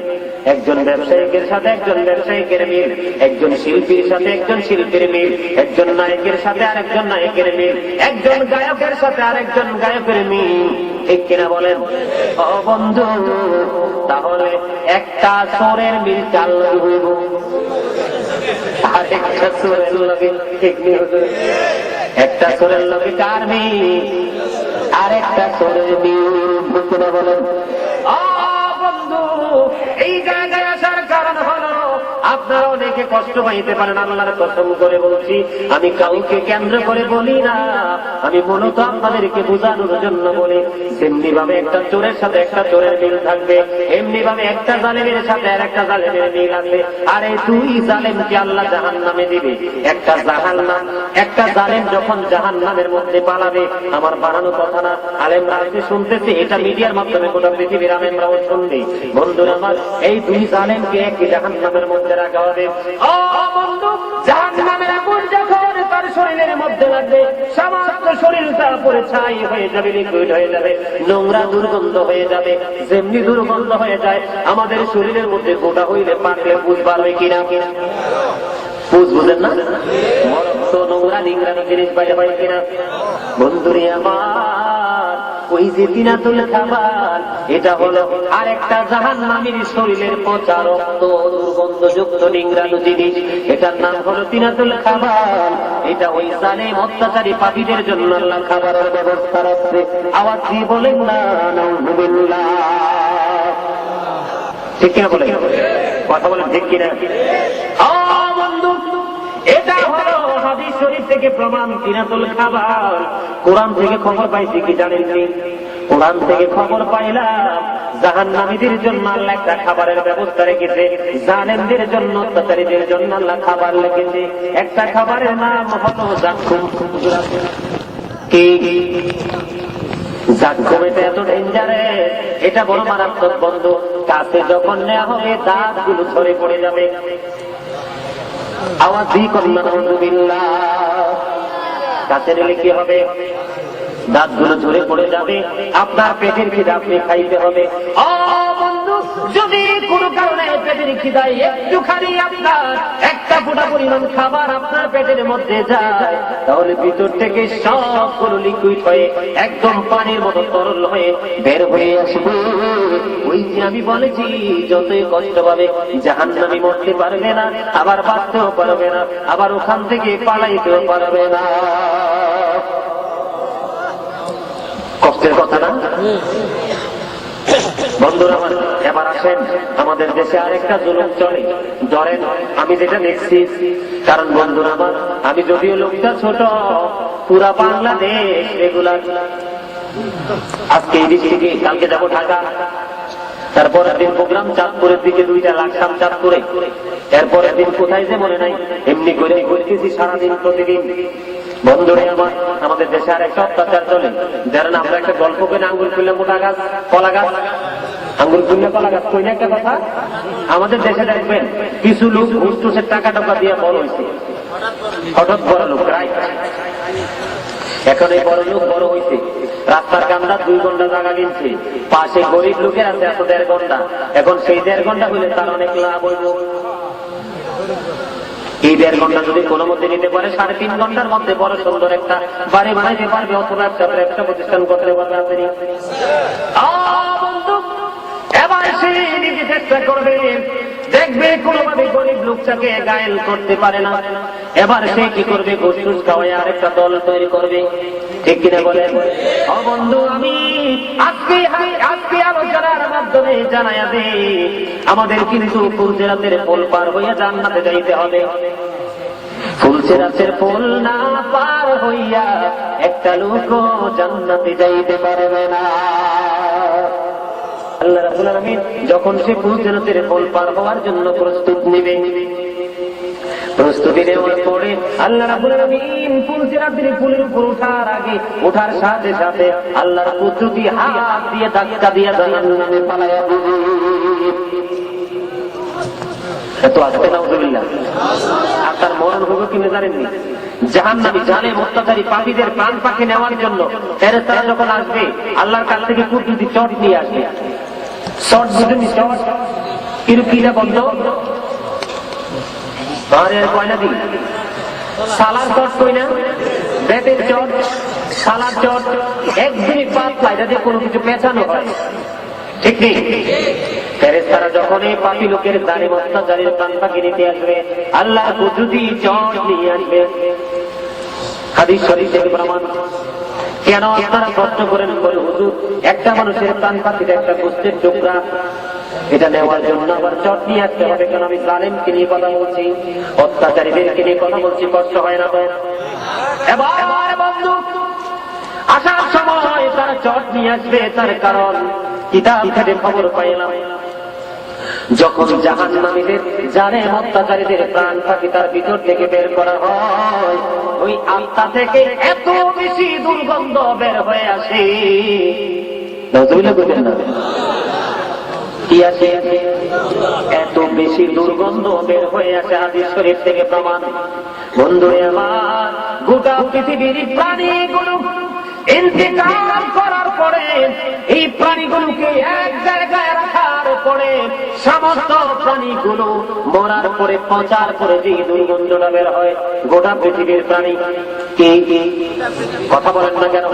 একজন ব্যবসায়িকের সাথে একজন ব্যবসায়িকের মিল, একজন শিল্পীর সাথে একজন শিল্পীর মিল, একজন নায়কের সাথে আরেকজন নায়কের মিল, একজন গায়কের সাথে আরেকজন গায়কের মিল। ঠিক কিনা বলেন? ও বন্ধু, তাহলে একটা চোরের মিল চাল হইব, আরেকটা চোরের লগে ঠিক নেই, একটা চোরের লগে কার মিল, আরেকটা চোরের মিল। ঠিক কিনা বলেন? বন্ধু, এই জায়গায় আসার কারণ হলো আপনারা অনেকে কষ্ট পাইতে পারেন। আল্লাহর কসম করে বলছি, আমি কাউকে কেন্দ্র করে বলি না, আমি মূলত আপনাদেরকে বোঝানোর জন্য বলি। যেমনি ভাবে একটা চোরের সাথে একটা চোরের মিল থাকবে, এমনি ভাবে একটা জালেমের সাথে আর একটা জালেমের মিল আছে। আর এই দুই জালেমকে আল্লাহ জাহান্নামে দিবে। একটা জালেম যখন জাহান্নামের মধ্যে পালাবে, আমার বানানো কথা না, আলেমরা শুনতেছে, এটা মিডিয়ার মাধ্যমে গোটা পৃথিবীর আলেমরাও শুনবে। বন্ধুরা আমার, এই দুই জালেমকে একই জাহান্নামের মধ্যে রাখা হবে। ও বন্ধু, জাহান্নামের আগুন যখন তার শরীরের মধ্যে লাগবে, সমস্ত শরীরটা পুরো ছাই হয়ে যাবে, লিকুইড হয়ে যাবে, নোংরা দুর্গন্ধ হয়ে যাবে। যেমনি দুর্গন্ধ হয়ে যায় আমাদের শরীরের মধ্যে, গোটা হইলে পাকলে বুঝ পারবে কিনা, বুঝ বুঝেন না, তো নোংরা নিংরানি জিনিস বাইরে হয় কিনা। বন্ধুরে আমার, ওই যে তিনাতুল খাবার, এটা হলো আরেকটা জাহান্নামীর শরীরের পচা রক্ত দুর্গন্ধযুক্ত নিংরানো জিনিস, এটার নাম হলো তিনাতুল খাবার। এটা ওই জালেম অত্যাচারী পাপীদের জন্য আল্লাহ খাবারের ব্যবস্থা রাখছে। আওয়াজ দিয়ে বলেন না নাউযুবিল্লাহ। ঠিক কিনা বলেন? কথা বলেন ঠিক কিনা? বন্ধু, এটা হলো হাদিস শরীফ থেকে প্রমাণ, তিনাতুল খাবার। কোরআন থেকে খবর পাইছি কি জানেন? কোরআন থেকে খবর পাইলাম জাহান্নামীদের জন্য আল্লাহ একটা খাবারের ব্যবস্থা রেখেছে, জালেমদের জন্য, অত্যাচারীদের জন্য আল্লাহ খাবার রেখেছে। একটা খাবারের নাম হলো জাক্কুম। কি জাক্কুম? এটা এত ডেঞ্জারেস, এটা বড় মারাত্মক বন্ধু। কাছে যখন নেওয়া হবে দাঁতগুলো ঝরে পড়ে যাবে। আওয়াজ দিয়ে করেন না নাউযুবিল্লাহ। কাছে নিলে কি হবে? দাঁতগুলো ঝরে পড়ে যাবে, আপনার পেটের খিদা আপনি খাইতে হবে। বন্ধু, যদি কোনো কারণে পেটের খিদায় একটুখানি আপনার একটা ফোঁটা পরিমাণ খাবার আপনার পেটের মধ্যে যায়, তাহলে ভিতর থেকে সবগুলো লিকুইড হয়ে একদম পানির মতো তরল হয়ে বের হয়ে আসবে। ওই যে আমি বলেছি, যতই কষ্ট পাবে জাহান্নামী মরতে পারবে না, আবার বাঁচতেও পারবে না, আবার ওখান থেকে পালাইতেও পারবে না। কষ্টের কথা না বন্ধুরা আমার? এবার আসেন, আমাদের দেশে আরেকটা জুলুম চলে, ধরেন আমি যেটা দেখছি। কারণ বন্ধুরা আমার, আমি যদিও লোকটা ছোট, পুরা বাংলাদেশ রেগুলার। আজকে এই দিক থেকে কালকে যাবো ঢাকা, তারপর একদিন প্রোগ্রাম চাঁদপুরের দিকে, 2টা লাগাম চাঁদপুরে, এরপর একদিন কোথায় যে মনে নাই, এমনি করে ঘুরতেছি সারাদিন প্রতিদিন। বন্ধুরে আমার, আমাদের দেশে আর একটা অত্যাচার চলে। যারা আমরা একটা গল্প করে আঙ্গুল খুললে মোটা গাছ, কলা গাছ, আঙ্গুল খুললে কলা গাছ, কই না একটা কথা। আমাদের দেশে দেখবেন কিছু লোক ঘুষটুসের টাকা টাকা দিয়ে বড় হয়েছে, হঠাৎ বড় লোক, রাইট। এখন এই বড় লোক বড় হয়েছে, রাস্তার কান্দা 2 ঘন্টা জায়গা কিনছে, পাশে গরিব লোকের আছে 1.5 ঘন্টা। এখন সেই 1.5 ঘন্টা হইলে তার অনেক লাভ হইব। এই 1.5 ঘন্টা যদি কোনো মধ্যে নিতে পারে, 3.5 ঘন্টার মধ্যে বড় সুন্দর একটা বাড়ি বানাইতে পারবে, অথবা একটা ব্যবসা প্রতিষ্ঠান করতে পারবে। আপনি বন্ধু, এবার সে নিজে চেষ্টা করবে, দেখবে কোনোভাবে গরিব লোকটাকে গায়েল করতে পারে না। এবার সে কি করবে? ঘুষ খাওয়ায় আরেকটা দল তৈরি করবে। ঠিক কিনা বলেন? বন্ধু, আমি আজকে আলোচনার মাধ্যমে জানাইয়া দেই, আমাদের কিন্তু ফুলসেরাতের পোল পার হইয়া জান্নাতে যাইতে হবে। ফুলসেরাতের পোল না পার হইয়া একটা লোকও জান্নাতে যাইতে পারবে না। আল্লাহ রাব্বুল আলামিন যখন সে ফুলসেরাতের পোল পার হওয়ার জন্য প্রস্তুত নিবে, প্রস্তুতি নেওয়ার পরে আল্লাহ রাব্বুল আলামিন ফুলসিরাতের ফুলের উপর ওঠার সাথে সাথে আল্লাহর কুদরতি হাত দিয়ে ধাক্কা দিয়ে জাহান্নামে পালায়া দিবে। এত আসতে নাউযুবিল্লাহ। আর তার মরণ হবে কিনা জানেননি? জাহান্নামী জালেম অত্যাচারী পাপীদের প্রাণ পাখি নেওয়ার জন্য ফেরেশতারা যখন আসবে, আল্লাহর কাছ থেকে কুদরতি চট নিয়ে আসবে। শর্ট বুঝেনি? শর্ট কিরকিরা বন্ধ ঘরের কয়না দিন সালার চট কই না, বেতের চট, সালার চট একদিনই পাতলা, এটা দিয়ে কোনো কিছু পেঁচানো হয়, ঠিক নেই? ফেরেশতারা যখন এই পাপী লোকের জালিম অত্যাচারীর প্রাণ পাখি নিতে আসবে, আল্লাহ কুদরতি চট নিয়ে আসবে। হাদিস শরীফ থেকে প্রমাণ। কেন আপনারা প্রশ্ন করেন, করে হুজুর একটা মানুষের প্রাণ পাখিটা একটা গোষ্ঠের টুকরা, এটা নেওয়ার জন্য আবার চট নিয়ে আসতে হবে কেন? আমি জালেমকে নিয়ে কথা বলছি, অত্যাচারীদেরকে নিয়ে কথা বলছি, কষ্ট হয় না তো? এবার বন্ধু আসার সময় তারা চট নিয়ে আসবে, তার কারণ কিতাব থেকে খবর পাইলাম যখন জাহান্নামীদের জালেম অত্যাচারীদের প্রাণ পাখি তার ভিতর থেকে বের করা হয়, ওই আত্মা থেকে এত বেশি দুর্গন্ধ বের হয়ে আসে, কি আসে? এত বেশি দুর্গন্ধ বের হয়ে আসে। হাদিস শরীফ থেকে প্রমাণ। বন্ধুরে আমার, গোটা পৃথিবীর প্রাণীগুলো ইন্তেকাল করার পরে এই প্রাণীগুলোকে এক জায়গায় রাখার পরে সমস্ত প্রাণীগুলো মরার পরে পচার পরে যে দুর্গন্ধটা বের হয়, গোটা পৃথিবীর প্রাণী কি কথা বলেন না কেন?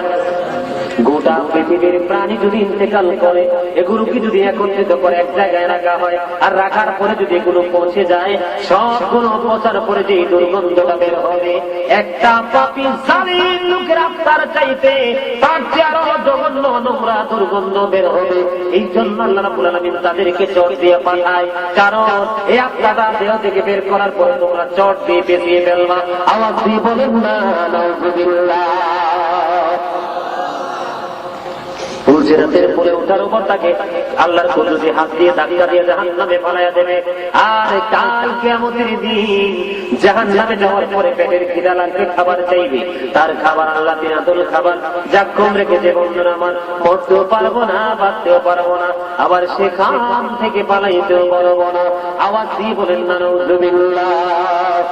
গোটা পৃথিবীর প্রাণী যদি ইন্তেকাল করে, এগুলোকে যদি একত্রিত করে এক জায়গায় রাখা হয়, আর রাখার পরে যদি এগুলো পৌঁছে যায়, সবগুলো পচার পরে যে দুর্গন্ধটা বের হবে, একটা পাপী জালিম লোকের আত্মার চাইতে তার চেয়ে আরো জঘন্য নোংরা দুর্গন্ধ বের হবে। এই জন্য আল্লাহ রাব্বুল আলামিন তাদেরকে চট দিয়ে পাঠায়, কারণ এই আত্মাটা দেহ থেকে বের করার পরে তোমরা চট দিয়ে পেঁচিয়ে ফেলবা। আওয়াজ দিয়ে বলেন না নাউযুবিল্লাহ। ফুলসিরাতের পরে ওঠার উপর তাকে আল্লাহর কুদরতি হাত দিয়ে ধাক্কা দিয়ে জাহান্নামে ফেলাইয়া দেবে। আর কাল কিয়ামতের দিন জাহান্নামে যাওয়ার পরে পেটের খিদা লাগবে, খাবার চাইবে, তার খাবার আল্লাহ বিনাদুল খাবার জাক্কুম রেখেছে। বন্ধুরা আমার, মরতেও পারবো না, বাঁচতেও পারবো না, আবার সেখান থেকে পালাইতেও পারবো না। আওয়াজ দিয়ে বলেন না নাউযুবিল্লাহ।